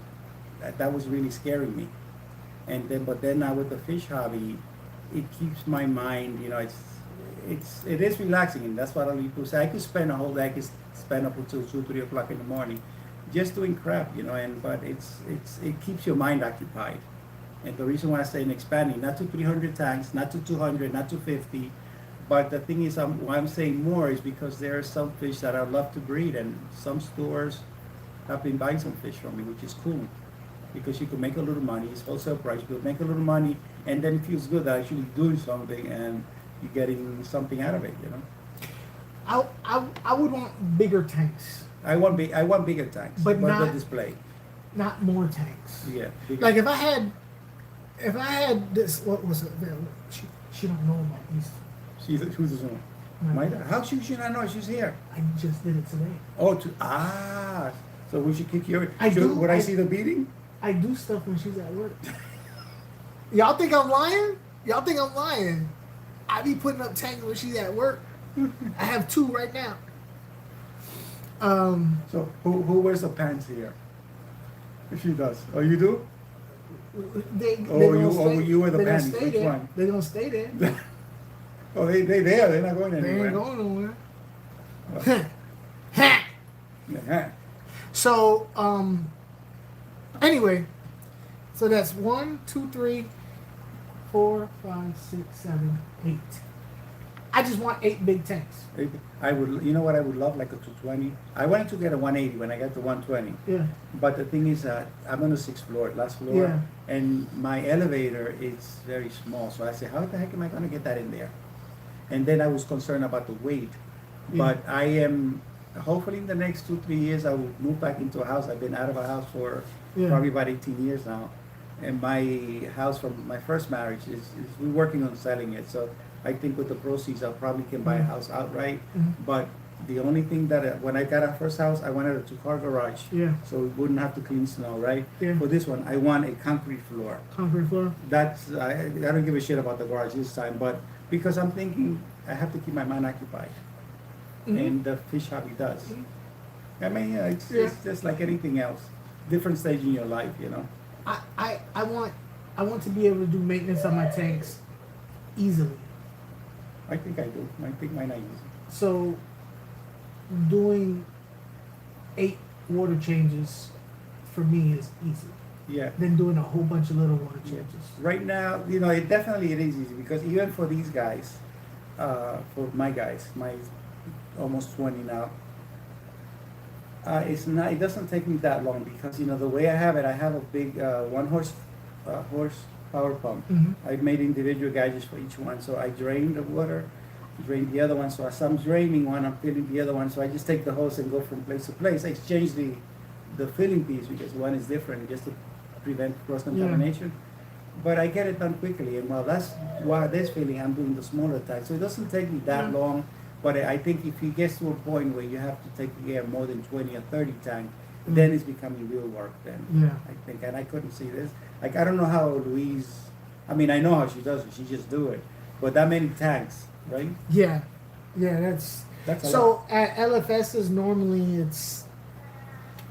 that was really scaring me. But then now with the fish hobby, it keeps my mind, you know, it is relaxing, and that's what I people say. I could spend a whole day, I could spend up until 2, 3 o'clock in the morning just doing crap, you know, but it keeps your mind occupied. And the reason why I say in expanding, not to 300 tanks, not to 200, not to 50, but the thing is, why I'm saying more is because there are some fish that I love to breed, and some stores have been buying some fish from me, which is cool, because you can make a little money. It's wholesale price. You can make a little money, and then it feels good that actually doing something and you're getting something out of it, you know. I would want bigger tanks. I want bigger tanks, but not the display. Not more tanks. Yeah. Bigger. Like if I had this, what was it? She don't know about these. Who's this one? My dad. How should she not know? She's here. I just did it today. So we should kick your. Would I see the beating? I do stuff when she's at work. Y'all think I'm lying? I be putting up tanks when she's at work. I have 2 right now. So who wears the pants here? If she does. Oh, you do? You wear the pants. Which one? They're gonna stay there. Oh, they there. They're not going anywhere. They ain't going nowhere. Yeah. So, anyway, so that's 1, 2, 3, 4, 5, 6, 7, 8. I just want 8 big tanks. I would, you know what I would love, like a 220. I wanted to get a 180 when I got the 120. Yeah. But the thing is that I'm on the 6th floor, last floor, yeah. And my elevator is very small. So I said, how the heck am I going to get that in there? And then I was concerned about the weight. Yeah. But I am, hopefully in the next 2-3 years, I will move back into a house. I've been out of a house for probably about 18 years now. And my house from my first marriage we're working on selling it. So I think with the proceeds, I probably can buy a house outright. Mm-hmm. But the only thing that, when I got our first house, I wanted a 2-car garage. Yeah. So we wouldn't have to clean snow, right? Yeah. For this one, I want a concrete floor. Concrete floor? That's, I don't give a shit about the garage this time, but because I'm thinking I have to keep my mind occupied, and the fish hobby does. I mean, it's just like anything else, different stage in your life, you know. I want to be able to do maintenance on my tanks easily. I think I do. I think mine are easy. So doing 8 water changes for me is easy. Yeah. Than doing a whole bunch of little water changes. Right now, you know, it is easy because even for these guys, for my guys, my almost 20 now, it doesn't take me that long because, you know, the way I have a big 1 horse power pump. I made individual gauges for each one, so I drain the water, drain the other one. So as I'm draining one, I'm filling the other one. So I just take the hose and go from place to place. I exchange the filling piece because one is different, just to prevent cross contamination. But I get it done quickly, and while this filling, I'm doing the smaller tank, so it doesn't take me that long. But I think if it gets to a point where you have to take care of more than 20 or 30 tank, then it's becoming real work. Then I think, and I couldn't see this. Like I don't know how Louise. I mean, I know how she does it. She just do it. But that many tanks, right? Yeah, that's a so lot. At LFSs normally it's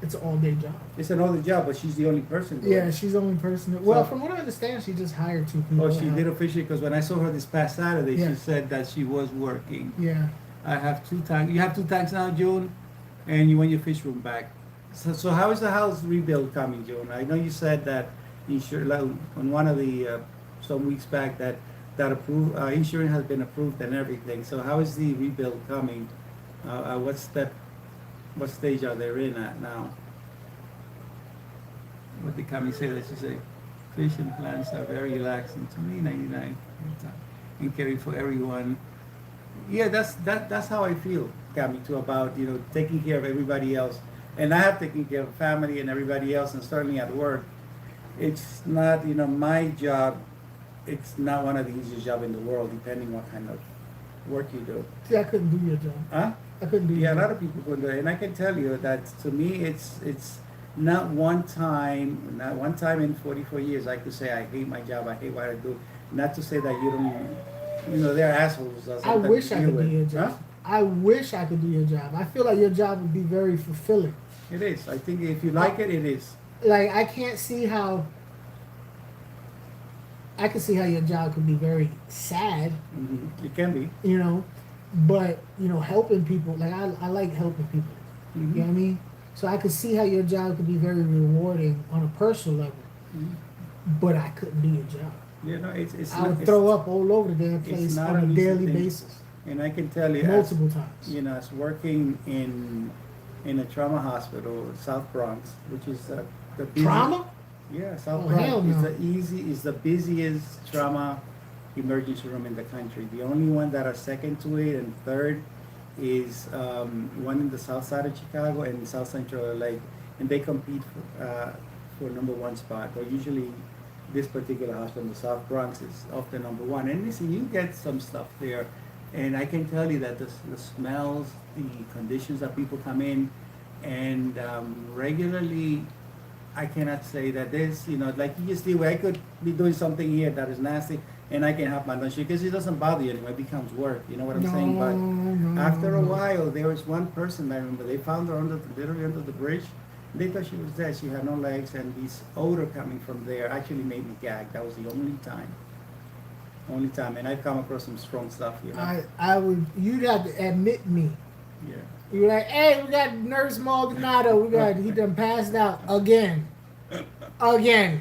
an all-day job. It's an older job, but she's the only person doing it. She's the only person. Well, from what I understand, she just hired 2 people. Oh, she did officially, because when I saw her this past Saturday, she said that she was working. Yeah. I have 2 tanks. You have 2 tanks now, June, and you want your fish room back. So how is the house rebuild coming, June? I know you said that on one of the some weeks back that insurance has been approved and everything. So how is the rebuild coming? What stage are they in at now? What did Kami say? Let's just say, fish and plants are very relaxing to me. 99 and caring for everyone. Yeah, that's how I feel, Kami, too, about taking care of everybody else, and I have taken care of family and everybody else, and certainly at work. It's not my job. It's not one of the easiest jobs in the world, depending what kind of work you do. See, I couldn't do your job. Huh? I couldn't do your job. A lot of people couldn't do it, and I can tell you that to me, it's not one time in 44 years I could say I hate my job, I hate what I do. Not to say that you don't, they're assholes. I wish I could do your job. Huh? I wish I could do your job. I feel like your job would be very fulfilling. It is. I think if you like it, it is. Like I can see how your job could be very sad. It can be. But helping people. Like I like helping people. You know what I mean? So I could see how your job could be very rewarding on a personal level. But I couldn't do your job. I would throw up all over the damn place on a daily basis. And I can tell you, multiple times. As working in a trauma hospital, South Bronx, which is the busiest, trauma. Yeah, South Bronx is the busiest trauma emergency room in the country. The only one that are second to it and third is one in the south side of Chicago and South Central LA, and they compete for number 1 spot. But usually, this particular hospital in the South Bronx is often number 1. And listen, you get some stuff there, and I can tell you that the smells, the conditions that people come in, and regularly, I cannot say that there's, like you just do. I could be doing something here that is nasty, and I can have my lunch because it doesn't bother you anymore. It becomes work. You know what I'm saying? But after a while, there was one person I remember. They found her literally under the bridge. They thought she was dead. She had no legs, and this odor coming from there actually made me gag. That was the only time. And I've come across some strong stuff. You'd have to admit me. Yeah. You're like, hey, we got Nurse Maldonado. He done passed out again. Okay.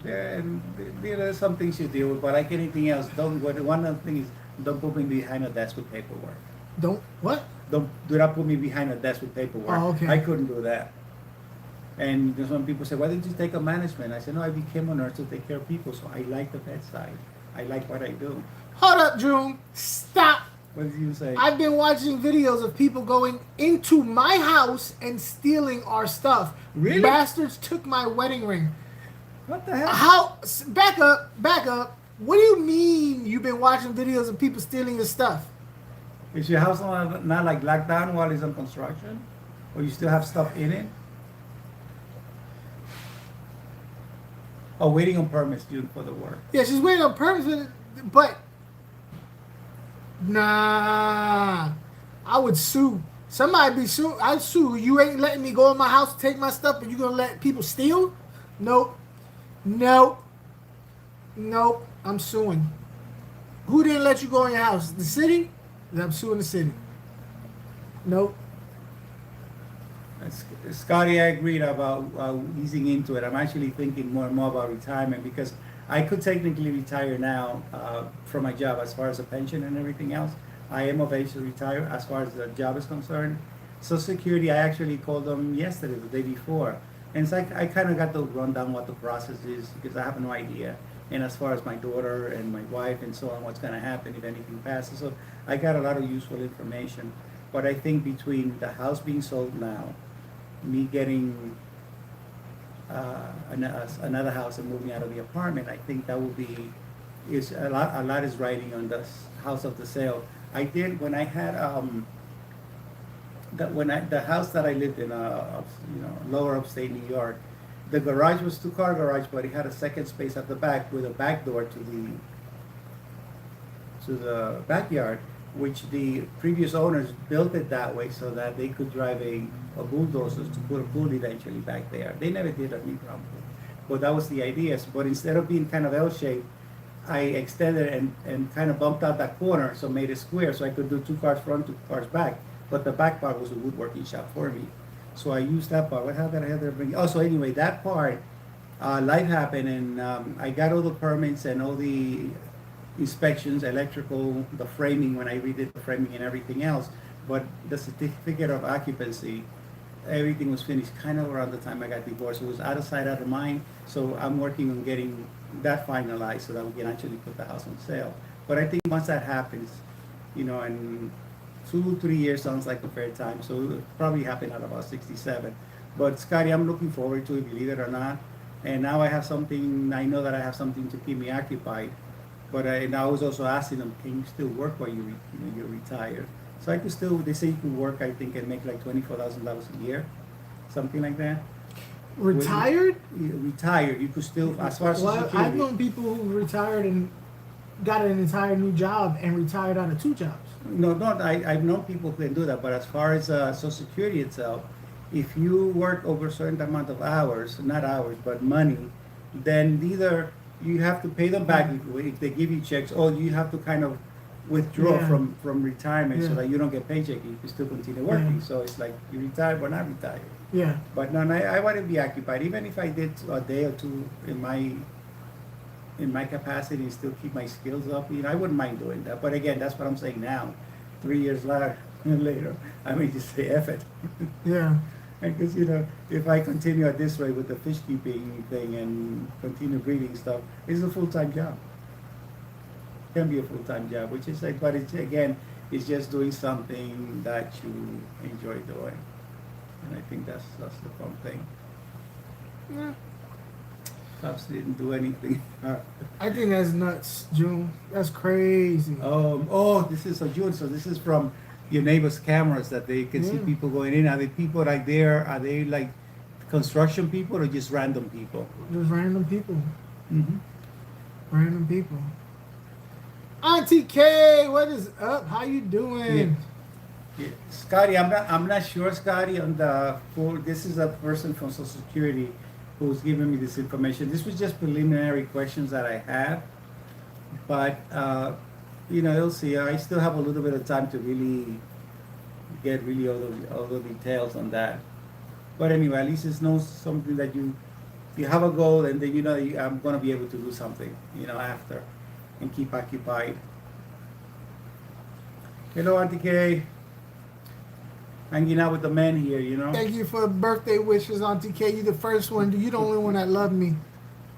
There's some things you deal with, but like anything else, one of the things is don't put me behind a desk with paperwork. Don't what? Do not put me behind a desk with paperwork. Oh, okay. I couldn't do that. And there's some people say, why didn't you take a management? I said, no, I became a nurse to take care of people, so I like the bedside. I like what I do. Hold up, June. Stop. What did you say? I've been watching videos of people going into my house and stealing our stuff. Really? Bastards took my wedding ring. What the hell? How? Back up. What do you mean you've been watching videos of people stealing your stuff? Is your house not like locked down while it's on construction? Or you still have stuff in it? Oh, waiting on permits due for the work. Yeah, she's waiting on permits, but Nah, I would sue. Somebody be sue. I'd sue. You ain't letting me go in my house to take my stuff, but you gonna let people steal? Nope. Nope. Nope. I'm suing. Who didn't let you go in your house? The city? I'm suing the city. Nope. Scotty, I agreed about easing into it. I'm actually thinking more and more about retirement because I could technically retire now from my job as far as a pension and everything else. I am of age to retire as far as the job is concerned. Social Security, I actually called them yesterday, the day before. And it's like I kind of got the rundown what the process is because I have no idea. And as far as my daughter and my wife and so on, what's going to happen if anything passes. So I got a lot of useful information. But I think between the house being sold now, me getting another house and moving out of the apartment, I think that will be is a lot is riding on the house of the sale. I did when I had the house that I lived in, lower upstate New York. The garage was 2-car garage, but it had a second space at the back with a back door to the backyard, which the previous owners built it that way so that they could drive a bulldozer to put a pool eventually back there. They never did a new pool, but that was the idea. But instead of being kind of L-shaped, I extended and kind of bumped out that corner, so made it square, so I could do 2 cars front, 2 cars back. But the back part was a woodworking shop for me, so I used that part. What happened? I had to bring. Oh, so anyway, that part, life happened, and I got all the permits and all the inspections, electrical, the framing when I redid the framing and everything else. But the certificate of occupancy, everything was finished kind of around the time I got divorced. It was out of sight, out of mind. So I'm working on getting that finalized so that we can actually put the house on sale. But I think once that happens, in 2-3 years sounds like a fair time. So it'll probably happen at about 67. But Scotty, I'm looking forward to it, believe it or not. And now I know that I have something to keep me occupied. But and I was also asking them, can you still work while you're retired? So I could still, they say you can work, I think, and make like $24,000 a year, something like that. Retired? Retired, you could still, as far as Social Security. I've known people who retired and got an entire new job and retired out of 2 jobs. No, I've known people who can do that, but as far as Social Security itself, if you work over a certain amount of hours, not hours, but money, then either you have to pay them back if they give you checks, or you have to kind of withdraw from retirement so that you don't get paycheck. You can still continue working. So it's like you retire but not retired. Yeah. But no, I want to be occupied. Even if I did a day or two in my capacity and still keep my skills up, I wouldn't mind doing that. But again, that's what I'm saying now. 3 years later, I may just say F it. Yeah. Because, if I continue at this rate with the fish keeping thing and continue breeding stuff, it's a full-time job. It can be a full-time job, which is like, but it's just doing something that you enjoy doing. And I think that's the fun thing. Yeah. Cops didn't do anything. I think that's nuts, June. That's crazy. This is June. So this is from your neighbor's cameras that they can see people going in. Are they people like there? Are they like construction people or just random people? Just random people. Mm-hmm. Random people. Auntie K, what is up? How you doing? Yeah. Scotty, I'm not sure, Scotty, on the full. This is a person from Social Security who's giving me this information. This was just preliminary questions that I have, but you'll see. I still have a little bit of time to really get all the details on that. But anyway, at least it's something that you have a goal, and then I'm going to be able to do something, after, and keep occupied. Hello, Auntie Kay. Hanging out with the men here, Thank you for birthday wishes, Auntie K. You the first one. You the only one that loved me.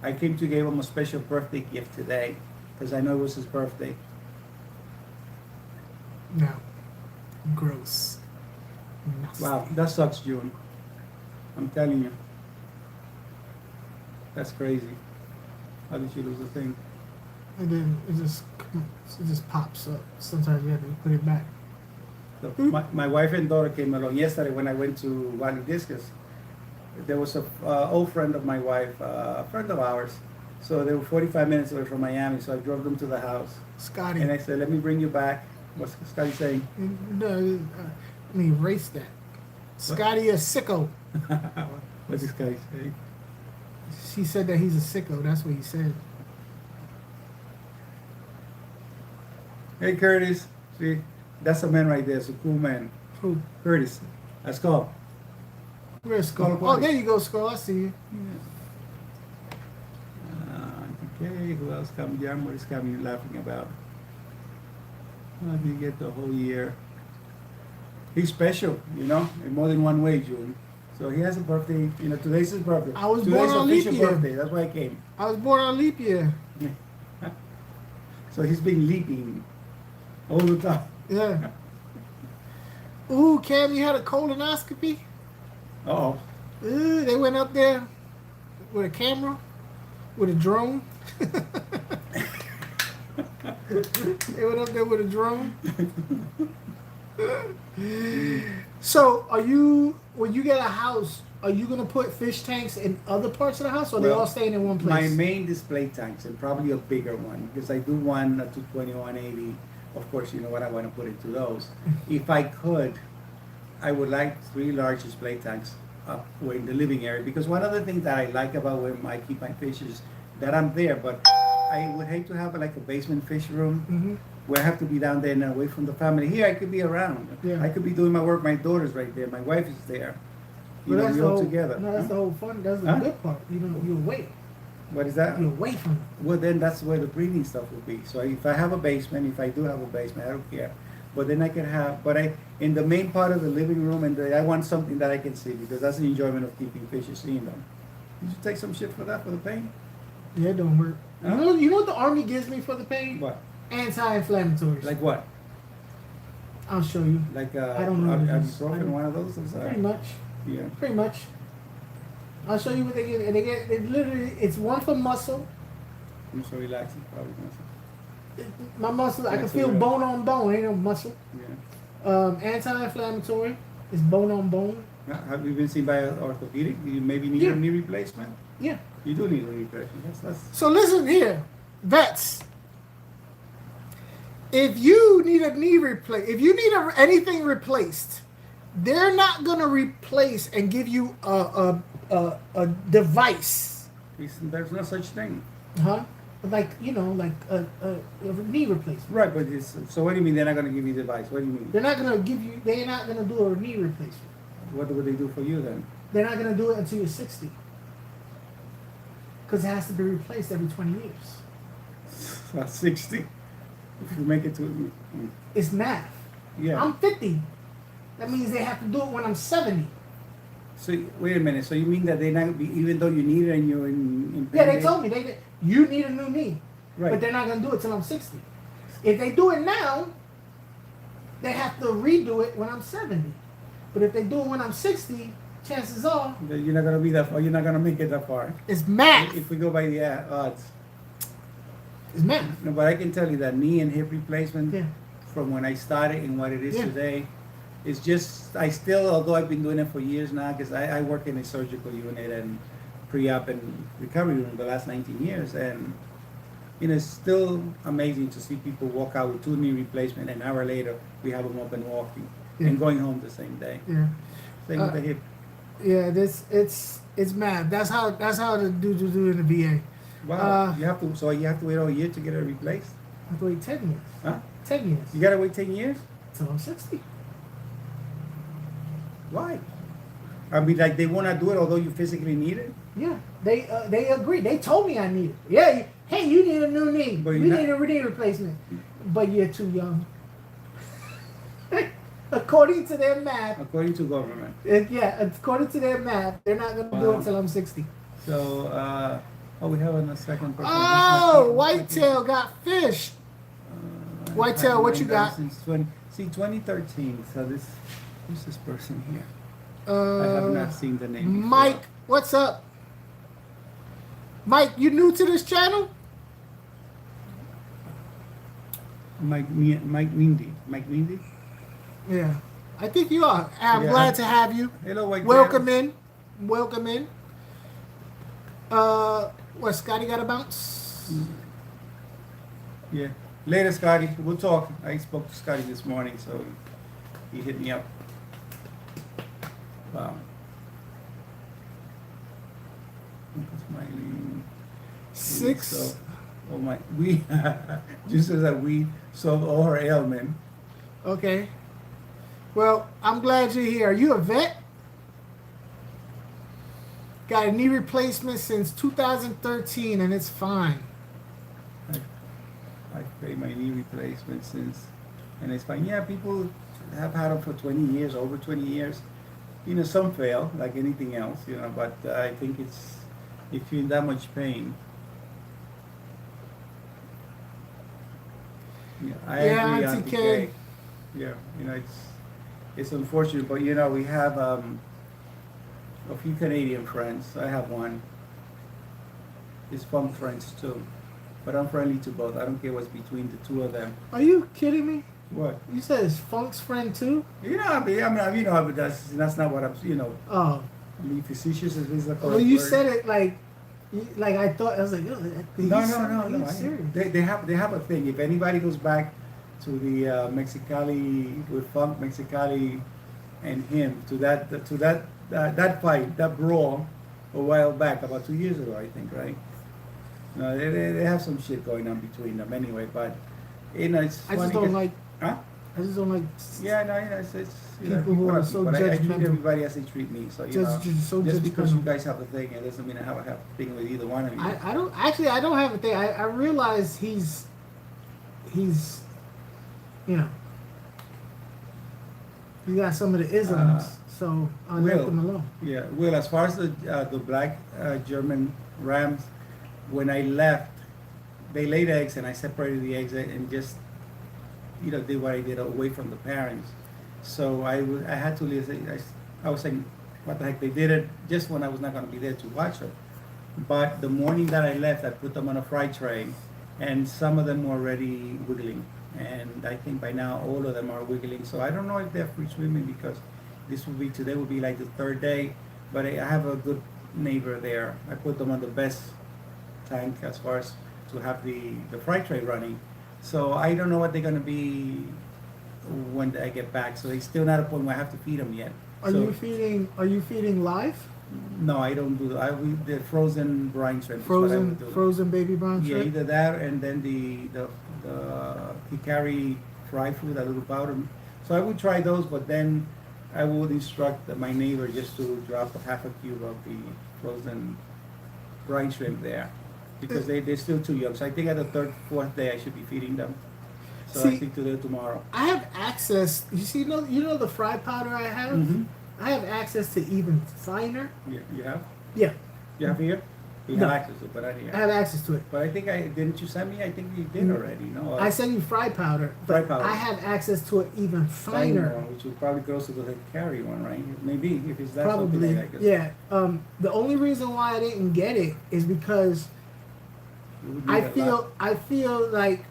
I came to give him a special birthday gift today because I know it was his birthday. No. Gross. Nasty. Wow, that sucks, June. I'm telling you. That's crazy. How did you lose the thing? And then it just pops up. Sometimes you have to put it back. So my wife and daughter came along yesterday when I went to Valley Discus. There was a old friend of my wife, a friend of ours. So they were 45 minutes away from Miami, so I drove them to the house. Scotty. And I said, let me bring you back. What's Scotty saying? No, let me erase that. Scotty a sicko. What's Scotty saying? She said that he's a sicko. That's what he said. Hey, Curtis. See, that's a man right there. It's a cool man. Who? Curtis. That's Skull. Where's Skull? Skull Oh, there you go, Skull. I see you. Okay, who else come? Jan, what is coming laughing about? How do you get the whole year? He's special, you know, in more than one way, June. So he has a birthday. You know, today's his birthday. I was today's born on leap official year. birthday. That's why I came. I was born on leap year. So he's been leaping all the time. Yeah. Ooh, Cam, you had a colonoscopy? Uh-oh. Ooh, they went up there with a camera, with a drone. They went up there with a drone. So, are you, when you get a house, are you going to put fish tanks in other parts of the house, or are they all staying in one My place? main display tanks, and probably a bigger one, because I do want a 220, 180. Of course, you know what I want to put into those. If I could, I would like 3 large display tanks up in the living area, because one of the things that I like about when I keep my fish is that I'm there, but I would hate to have like a basement fish room Mm-hmm. where I have to be down there and away from the family. Here I could be around. Yeah. I could be doing my work. My daughter's right there. My wife is there. You know, that's we're the all whole, together. No, that's Huh? the whole fun. That's the Huh? good part. You know, you're away. What is that? You're away from it. Well, then that's where the breeding stuff will be. So if I have a basement, if I do have a basement, I don't care. But then I can have, in the main part of the living room, and I want something that I can see, because that's the enjoyment of keeping fish, is seeing them. Did you take some shit for that, for the pain? Yeah, it don't work. Huh? You know what the Army gives me for the pain? What? Anti-inflammatories. Like what? I'll show you. Like I don't know what it is. ibuprofen, one of those? I'm sorry. Pretty much. Yeah. Pretty much. I'll show you what they get. And it literally, it's one for muscle. I'm so relaxing, probably. Gonna My muscle, I can That's feel all right. bone on bone. Ain't no muscle. say. Yeah. Anti-inflammatory is bone on bone. Have you been seen by an orthopedic? Do you maybe need Yeah. a knee replacement? Yeah. You do need a knee replacement. That's So listen here, vets. If you need a knee if you need anything replaced, they're not gonna replace and give you a device, there's no such thing. huh? Like like a knee replacement. Right, but so what do you mean they're not going to give you the advice? What do you mean? They're not gonna give you. They're not gonna do a knee replacement. What would they do for you then? They're not gonna do it until you're 60, because it has to be replaced every 20 years. At 60, if you make it to, It's math. yeah. I'm 50. That means they have to do it when I'm 70. So wait a minute. So you mean that they not be, even though you need it and you're in Yeah, they pain, told me you need a new knee, Right. but they're not gonna do it till I'm 60. If they do it now, they have to redo it when I'm 70. But if they do it when I'm 60, chances are that you're not going to be that far. You're not going to make it that far. it's math. If we go by the odds. It's math. No, but I can tell you that knee and hip replacement Yeah. from when I started and what it is Yeah. today, it's just, I still, although I've been doing it for years now, because I work in a surgical unit and pre-op and recovery room the last 19 years, and it's still amazing to see people walk out with 2 knee replacement, and an hour later we have them up and walking and going home the same day. Yeah. Same with the hip. Yeah. It's math. That's how the dudes do in the VA. Wow, you have to wait all year to get it replaced? I have to wait 10 years. Huh? 10 years. You gotta wait 10 years? Till I'm 60. Why? I mean, like, they wanna do it although you physically need it? Yeah. They agree. They told me I need it. Yeah. Hey, you need a new knee. But We you're need a knee replacement. But you're too young. According to their math, According to government. according to their math, they're not going to do Wow. it until I'm 60. So, we have a second person. Oh, whitetail got fish. Whitetail, what you got? Since 2013. So who's this person here? I have Uh, not seen the name before. Mike, what's up? Mike, you new to this channel? Mike Mindy. Mike Mindy? Yeah, I think you are. I'm Yeah. glad to have you. Hello, White Welcome in. Welcome in. What, Scotty got a bounce? Yeah. Later, Scotty. We'll talk. I spoke to Scotty this morning, so he hit me up. Wow. Smiling. Six. So, oh my, we just says that we solved all her ailment. Okay. Well, I'm glad you're here. Are you a vet? Got a knee replacement since 2013, and it's fine. I paid my knee replacement since, and it's fine. Yeah, people have had them for 20 years, over 20 years. You know, some fail, like anything else, you know, but I think it's, if you're in that much pain. Yeah, I agree, Auntie Auntie Kay. Yeah, you know, it's unfortunate, but you know, we have a few Canadian friends. I have one. His funk friends too. But I'm friendly to both. I don't care what's between the two of them. Are you kidding me? What? You said it's Funk's friend too? You know, I mean, you know, but that's not what I'm, you know. Oh. I mean, facetious is the correct Well, you word. said it like I thought. I was like, No. Serious. They have a thing. If anybody goes back to the Mexicali with Funk, Mexicali, and him to that fight, that brawl, a while back, about 2 years ago, I think, right? No, they have some shit going on between them anyway, but you know, it's I funny just don't 'cause- like. Huh? I just don't like. Yeah, no, you know, it's you know, People who people are are so people. I treat judgmental. everybody as they treat me. So you know, So just because you judgmental. guys have a thing, it doesn't mean I have a thing with either one of you. I don't actually. I don't have a thing. I realize he's, you know, he got some of the isms. So I'll let them alone. Yeah, well, as far as the black German rams, when I left, they laid eggs, and I separated the eggs and just, you know, did what I did away from the parents. So I had to leave. I was saying, what the heck? They did it just when I was not going to be there to watch her. But the morning that I left, I put them on a fry tray, and some of them were already wiggling. And I think by now all of them are wiggling. So I don't know if they're free swimming, because today will be like the third day. But I have a good neighbor there. I put them on the best tank as far as to have the fry tray running. So I don't know what they're going to be when I get back. So they're still not at a point where I have to feed them yet. Are you feeding live? No, I don't do that. The frozen brine shrimp. Is what I would do. Frozen baby brown Yeah, shrimp. either that, and then the hikari fry food, a little powder. So I would try those, but then I would instruct my neighbor just to drop half a cube of the frozen brine shrimp there, because they're still too young. So I think at the third, fourth day I should be feeding them. So I think today, tomorrow. I have access. You know the fry powder I have. Mm-hmm. I have access to even finer. Yeah, you have? Yeah, You have here? You No. have access to it, but I here. I have access to it. But I think didn't you send me? I think you did already. No, I send you fry powder, Fry but powder. I have access to it even finer. one, which will probably go to the carry one, right? Maybe if it's that Probably, something like that. yeah. The only reason why I didn't get it is because I feel like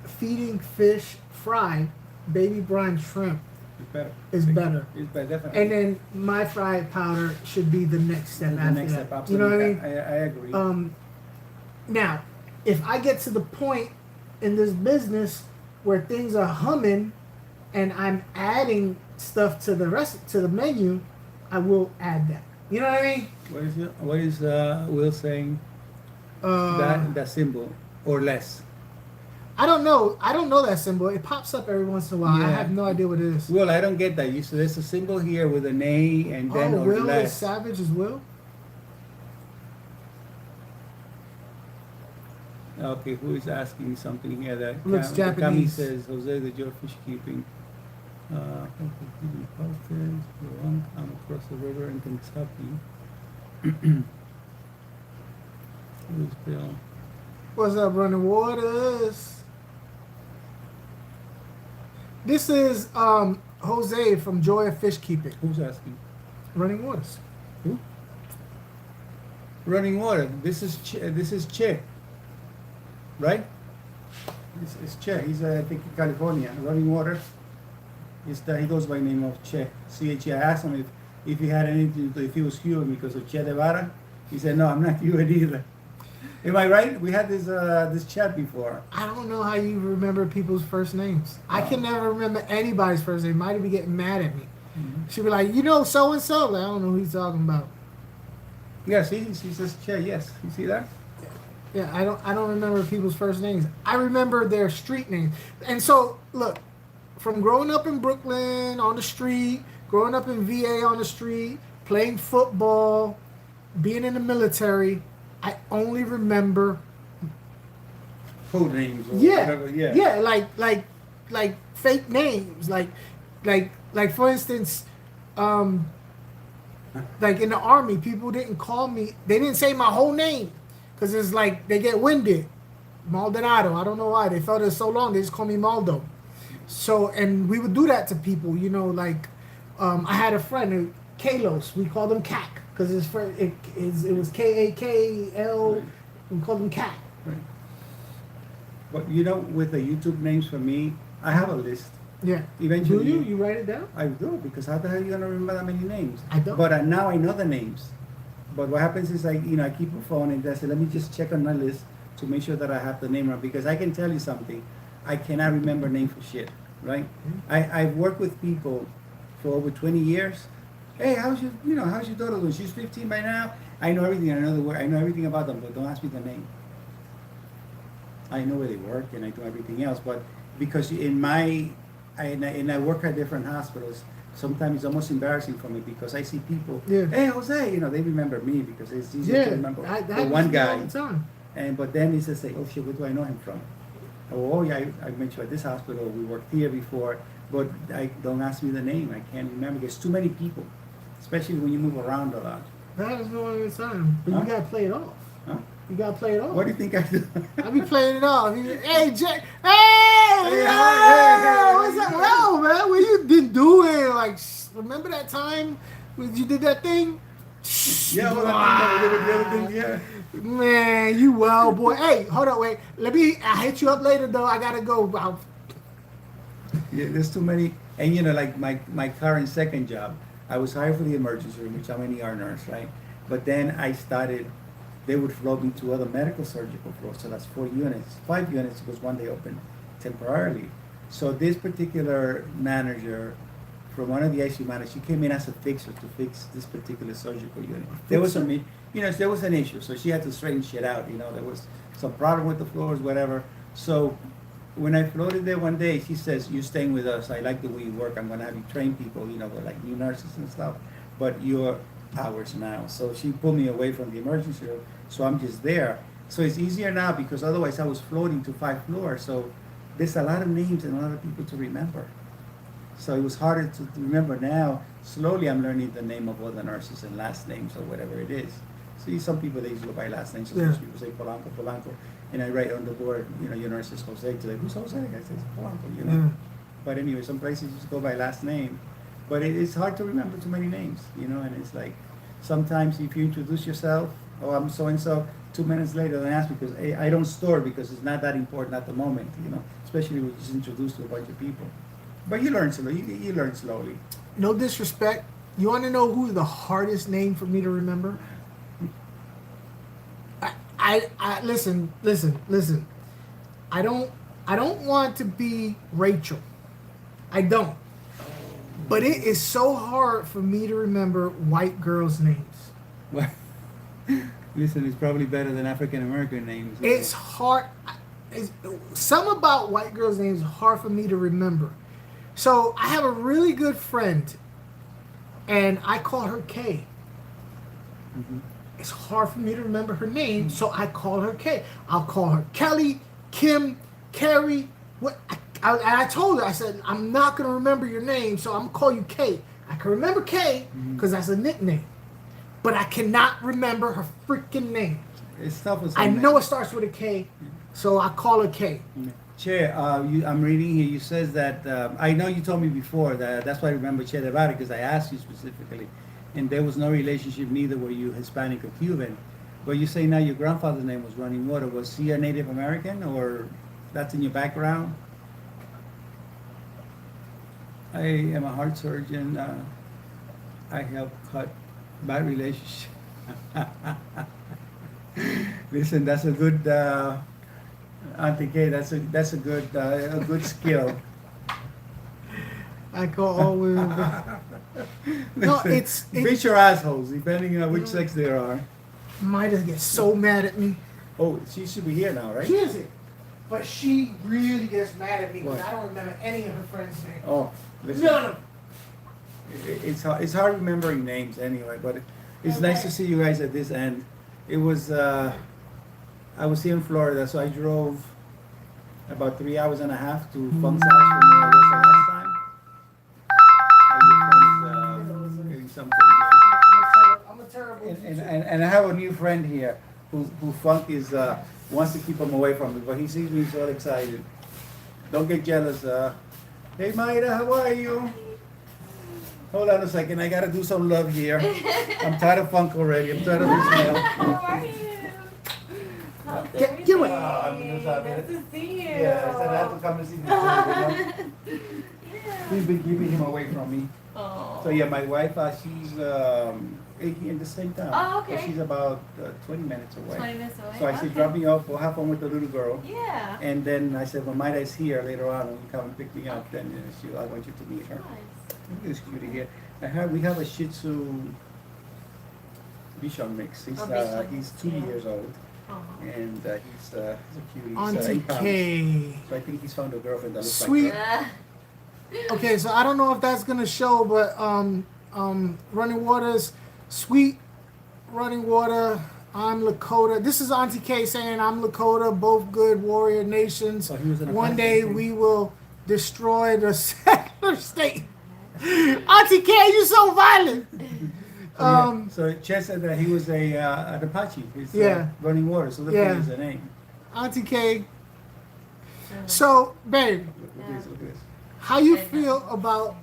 feeding fish fried baby brine shrimp It's better. is better. It's better, definitely. And then my fried powder should be the next step the after next that. step, You know what I mean? I agree. Now, if I get to the point in this business where things are humming and I'm adding stuff to the menu, I will add that. You know what I mean? What is Will saying? That symbol or less? I don't know. I don't know that symbol. It pops up every once in a while. I Yeah. have no idea what it is. Will, I don't get that. There's a symbol here with an A and then or Will less. is savage as Will? Okay, who is asking something here? That Looks Cami Japanese. says, Jose, the Joe Fishkeeping. I'm across the river in Kentucky. Who's Bill? What's up, Running Waters? This is Jose from Joy of Fishkeeping. Who's asking? Running Waters. Who? Running water. This is Che, right? It's Che. He's I think in California. Running water. He goes by the name of Che. C-H-E. I asked him if he had anything, if he was Cuban because of Che Guevara. He said, no, I'm not Cuban either. Am I right? We had this chat before. I don't know how you remember people's first names. I can never remember anybody's first name. Might be getting mad at me. Mm-hmm. She'd be like, you know, so and so. I don't know who he's talking about. Yeah, see, she says chat. Yes, you see that? Yeah, I don't remember people's first names. I remember their street names. And so, look, from growing up in Brooklyn on the street, growing up in VA on the street, playing football, being in the military, I only remember Code names or yeah, whatever. Yeah. yeah, like fake names, like for instance, like in the army, people didn't call me. They didn't say my whole name because it's like they get winded. Maldonado. I don't know why they felt it so long. They just call me Maldo. So and we would do that to people, you know. Like I had a friend, Kalos. We called him Cac because it was Kakl. Right. We called him Cac. Right. But you know, with the YouTube names for me, I have a list. Yeah. Eventually, Do you? You write it down? I do, because how the hell are you gonna remember that many names? I don't. But now I know the names. But what happens is I keep a phone and I say, let me just check on my list to make sure that I have the name right, because I can tell you something, I cannot remember name for shit, right? Mm-hmm. I've worked with people for over 20 years. Hey, how's your daughter doing? She's 15 by now. I know everything. I know the word. I know everything about them, but don't ask me the name. I know where they work and I do everything else, but because I work at different hospitals, sometimes it's almost embarrassing for me because I see people, Yeah. hey Jose, they remember me because it's easier to remember the one all guy. the time. But then he says, oh shit, where do I know him from? Oh yeah, I met you at this hospital, we worked here before, but don't ask me the name, I can't remember. There's too many people, especially when you move around a lot. That is no other time. But Huh? you gotta play it off. Huh? You gotta play it off. What do you think I do? I be playing it off. Hey, Jay. Hey, Hey, what's up? Yo, man, what you been doing? Like, remember that time when you did that thing? Yeah, well, the other thing, yeah. Man, you well, boy. Hey, hold on, wait. I hit you up later, though. I gotta go. Yeah, there's too many. And like my current second job, I was hired for the emergency room, which I'm an ER nurse, right? But then they would float me to other medical surgical floors, so that's 4 units. 5 units because one they opened temporarily. So this particular manager, from one of the ICU managers, she came in as a fixer to fix this particular surgical unit. There was there was an issue, so she had to straighten shit out. There was some problem with the floors, whatever. So when I floated there one day, she says, "You're staying with us. I like the way you work. I'm gonna have you train people, with like new nurses and stuff. But you're hours now." So she pulled me away from the emergency room, so I'm just there. So it's easier now because otherwise I was floating to 5 floors. So there's a lot of names and a lot of people to remember. So it was harder to remember. Now slowly I'm learning the name of all the nurses and last names or whatever it is. See, some people, they just go by last names. So Yeah. most people say Polanco, and I write on the board, your nurse is Jose. Today, who's Jose? I say Polanco, Yeah. But anyway, some places just go by last name. But it's hard to remember too many names, and it's like, sometimes if you introduce yourself, oh, I'm so-and-so, 2 minutes later, then ask because I don't store because it's not that important at the moment, especially when you just introduced to a bunch of people. But you learn slowly. You learn slowly. No disrespect. You want to know who's the hardest name for me to remember? I listen. I don't want to be Rachel. I don't. But it is so hard for me to remember white girls' names. Well, listen, it's probably better than African American names. It's hard. Some about white girls' names is hard for me to remember. So I have a really good friend, and I call her Kay. Mm-hmm. It's hard for me to remember her name, so I call her Kay. I'll call her Kelly, Kim, Carrie. I told her, I said, I'm not going to remember your name, so I'm going to call you Kay. I can remember Kay because that's a nickname, but I cannot remember her freaking name. It's tough with I some know names. it starts with a K, so I call her Kay. Che, I'm reading here. You says that I know you told me before that's why I remember Che about it because I asked you specifically, and there was no relationship. Neither were you Hispanic or Cuban, but you say now your grandfather's name was Running Water. Was he a Native American or that's in your background? I am a heart surgeon. I help cut bad relationships. Listen, that's a good, Auntie Kay, that's a good skill. I call all women. No, Listen, it's fish are assholes, depending on which sex they are. Mida gets so mad at me. Oh, she should be here now, right? She is it, but she really gets mad at me because What? I don't remember any of her friends' names. Oh, listen. None of them. It's hard remembering names anyway, but it's nice to see you guys at this end. It was, I was here in Florida, so I drove about 3 hours and a half to Funk's house from where I was the last time. And your friend is getting something here. I'm a terrible And I have a new friend here who Funk is wants to keep him away from me, but he sees me so excited. Don't get jealous. Hey Maida, how are you? Hold on a second, I gotta do some love here. I'm tired of Funk already. I'm tired of this mail. How are you? How's everything? Get away. Nice to see you. Yeah, I said I have to come and see this. He's been keeping him away from me. Oh. So yeah, my wife, she's in the same town. Oh, okay. So she's about 20 minutes away. 20 minutes away. So I said, Okay. drop me off. We'll have fun with the little girl. Yeah. And then I said, well, Maida is here later on. When you come and pick me up, then I want you to meet her. Nice. Look at this cutie here. We have a Shih Tzu Bichon mix. Bichon, He's 2 yeah. years old, Uh-huh. and he's a cutie. He's Auntie 8 pounds. K. So I think he's found a girlfriend that looks Sweet. like her. Okay, so I don't know if that's gonna show, but Running Water's sweet Running Water. I'm Lakota. This is Auntie K saying I'm Lakota, both good warrior nations. So he was in a One fight, day okay. we will destroy the secular state. Auntie K, you so violent. So Chet said that he was an Apache. He's Yeah. Running Water. So look Yeah. at his name. Auntie K. So, babe, Look at this. Look at this. how you feel about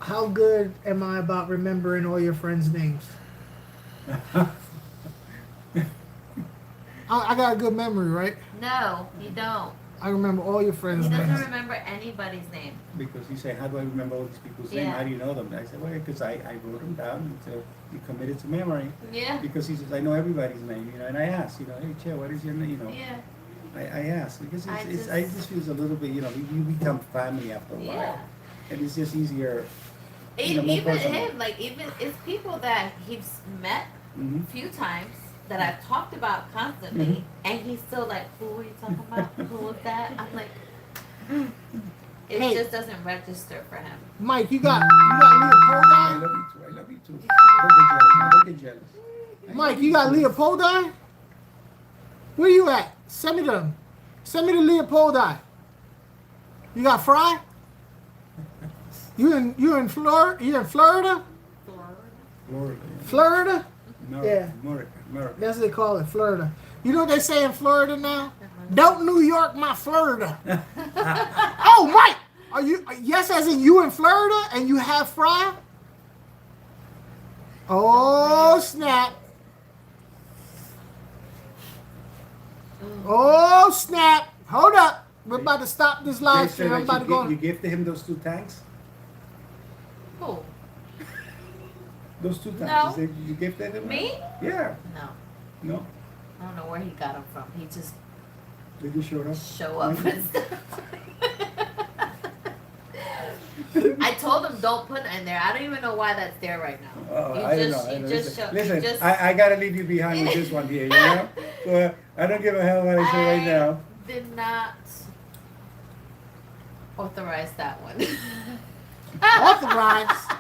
how good am I about remembering all your friends' names? I got a good memory, right? No, you don't. I remember all your He friends' doesn't names. remember anybody's name. Because he said, how do I remember all these people's names? Yeah. How do you know them? I said, well, because I wrote them down until you committed to memory. Yeah. Because he says, I know everybody's name, and I asked, hey, Che, what is your name, Yeah. I asked, because I I just feels a little bit, you become family after a while. Yeah. And it's just easier. Even more personal. him, like it's people that he's met Mhm. a few times that I've talked about constantly, Mhm. and he's still like, "Who are you talking about? Who was that?" I'm like, it Hey. just doesn't register for him. Mike, you got Leopoldi? I love you too. Don't get jealous. Mike, you got Leopoldi? Where you at? Send me them. Send me the Leopoldi. You got Fry? You in Florida? You in Florida? Florida. Florida? America. That's what they call it, Florida. You know what they say in Florida now? Don't New York my Florida. Oh, Mike, are you? Yes, as in you in Florida and you have Fry? Oh snap! Oh snap! Hold up, we're about to stop this live They stream. said I'm about to go. you gifted him those 2 tanks? Who? Those 2 tanks. No. You said you gifted him? Me? Yeah. No, No? I don't know where he got them from. He just Did you show up? show up and stuff. I told him don't put it in there. I don't even know why that's there right now. Oh, You I don't just- know. I you don't just know. show- Listen, you just- I gotta leave you behind with this one here, So I don't give a hell what I say right now. Did not authorize that one. Authorized.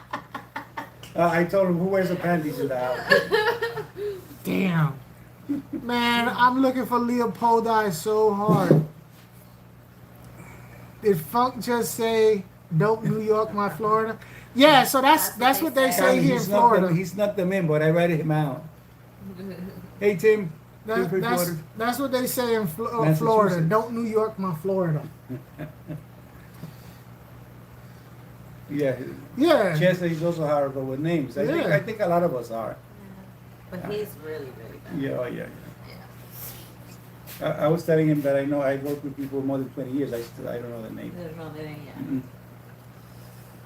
I told him who wears the panties in the house. Damn. Man, I'm looking for Leopoldi so hard. Did Funk just say, "Don't New York my Florida"? Yeah, so that's what they say here in Florida. He's not the man, but I read him out. Hey Tim. That's what they say in Florida. Massachusetts. Don't New York my Florida. Yeah. Yeah. Chester, he's also horrible with names. I think a lot of us are. But he's really, really bad. Yeah, Yeah. I was telling him that I worked with people more than 20 years. I don't know the name. There's no name yet. Mm-mm.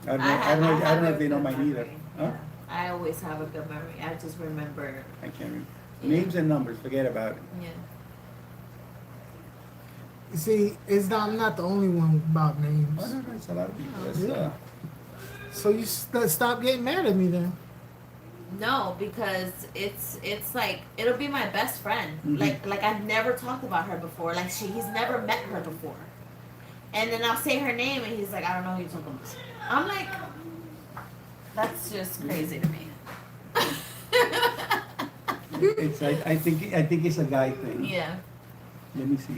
I don't know if they know mine either. Huh? I always have a good memory. I just remember. I can't remember. Names and numbers, forget about it. Yeah. You see, I'm not the only one about names. Oh, no, it's a lot of people. It's, Yeah. So you stop getting mad at me then. No, because it's like it'll be my best friend. Mhm. Like I've never talked about her before. Like he's never met her before. And then I'll say her name and he's like, I don't know who you're talking about. I'm like, that's just crazy to me. It's I think it's a guy thing. Yeah. Let me see.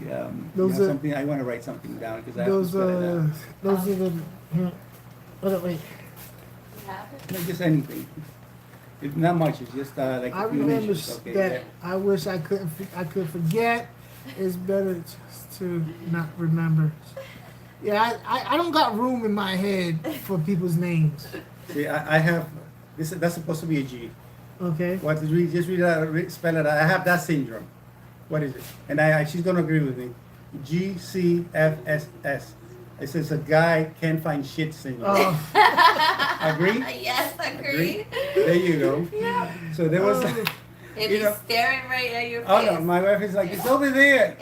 Those are- something I want to write something down because I have Those to spell it out. those are the. Wait. You have it? No, just anything. It's not much. It's just like I a few remember inches. Okay. that. Yeah. I wish I could forget. It's better just to not remember. Yeah, I don't got room in my head for people's names. See, I have this. That's supposed to be a G. Okay. What is read? Just read it. Spell it out. I have that syndrome. What is it? And she's gonna agree with me. GCFSS. It says a guy can't find shit syndrome. Oh. Agree? Yes, agree. There you go. Yeah. So there was. If You he's know- staring right at your face. Oh no, my wife is like, it's over there.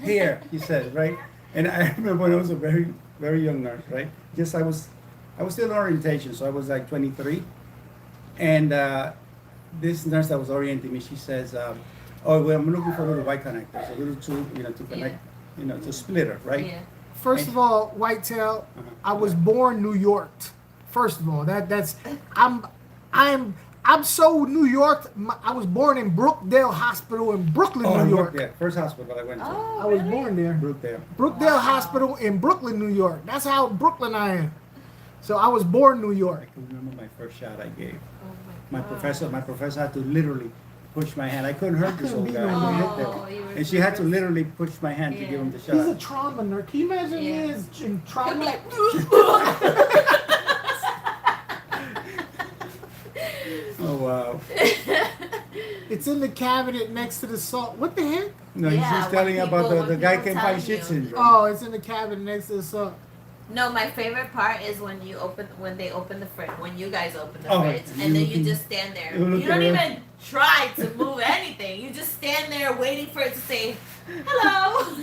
Here, he says, right? And I remember when I was a very, very young nurse, right? I was still in orientation, so I was like 23. And this nurse that was orienting me, she says, oh, well, I'm looking for a little white connectors, a little tube, to connect, to splitter, right? Yeah. First of all, Whitetail, Uh-huh. I was born New York. First of all, I'm so New York. I was born in Brookdale Hospital in Brooklyn, Oh, New York. yeah, first hospital I went to. Oh, I was really? born there. Brookdale. Brookdale Wow. Hospital in Brooklyn, New York. That's how Brooklyn I am. So I was born New I York. can remember my first shot I gave. Oh My God. professor had to literally push my hand. I couldn't hurt this old guy. Oh, I hit you were and she had to nervous. literally push my hand to Yeah. give him the He's a shot. trauma nurse. Can you imagine Yeah. me as in I'm trauma? like, Oh wow. It's in the cabinet next to the salt. What the heck? No, Yeah, he's just when telling about people- the when guy people can find tell shit you. syndrome. Oh, it's in the cabinet next to the salt. No, my favorite part is when they open the fridge, when you guys open the Oh, fridge, you and then you looking- just stand there. you You looking don't around. even try to move anything. You just stand there waiting for it to say, hello.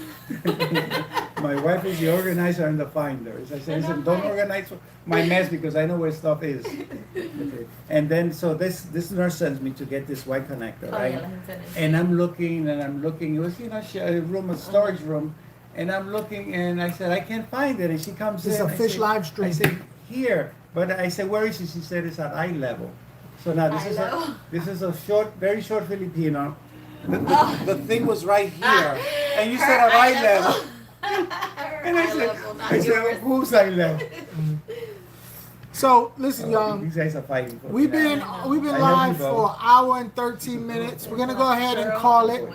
My wife is the organizer and the finder. As I said, listen, don't organize my mess because I know where stuff is. Okay. And then, so this nurse sends me to get this white connector, Oh right? yeah, let him finish. And I'm looking and I'm looking. It was, a storage room. And I'm looking and I said, I can't find it. And she comes It's in. a I fish said- live I stream. said, here. But I said, where is it? She said, it's at eye level. So now Eye level? this is a very short Filipino. The thing was right here. And you said Her at eye level. Her And eye level, not I said, yours. whose eye level? So listen, y'all. These guys are fighting for We've me been now. we've been I love live you, Bo. for an hour and 13 minutes. We're gonna go ahead and call it.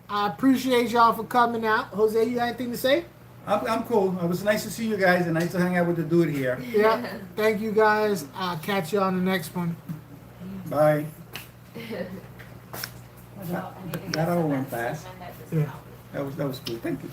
I appreciate y'all for coming out. Jose, you got anything to say? I'm cool. It was nice to see you guys and nice to hang out with the dude here. Yeah. Thank you guys. I'll catch you on the next one. Bye. Well, I need to get That all some went medicine. fast. My head is Yeah. out. That was cool. Thank you.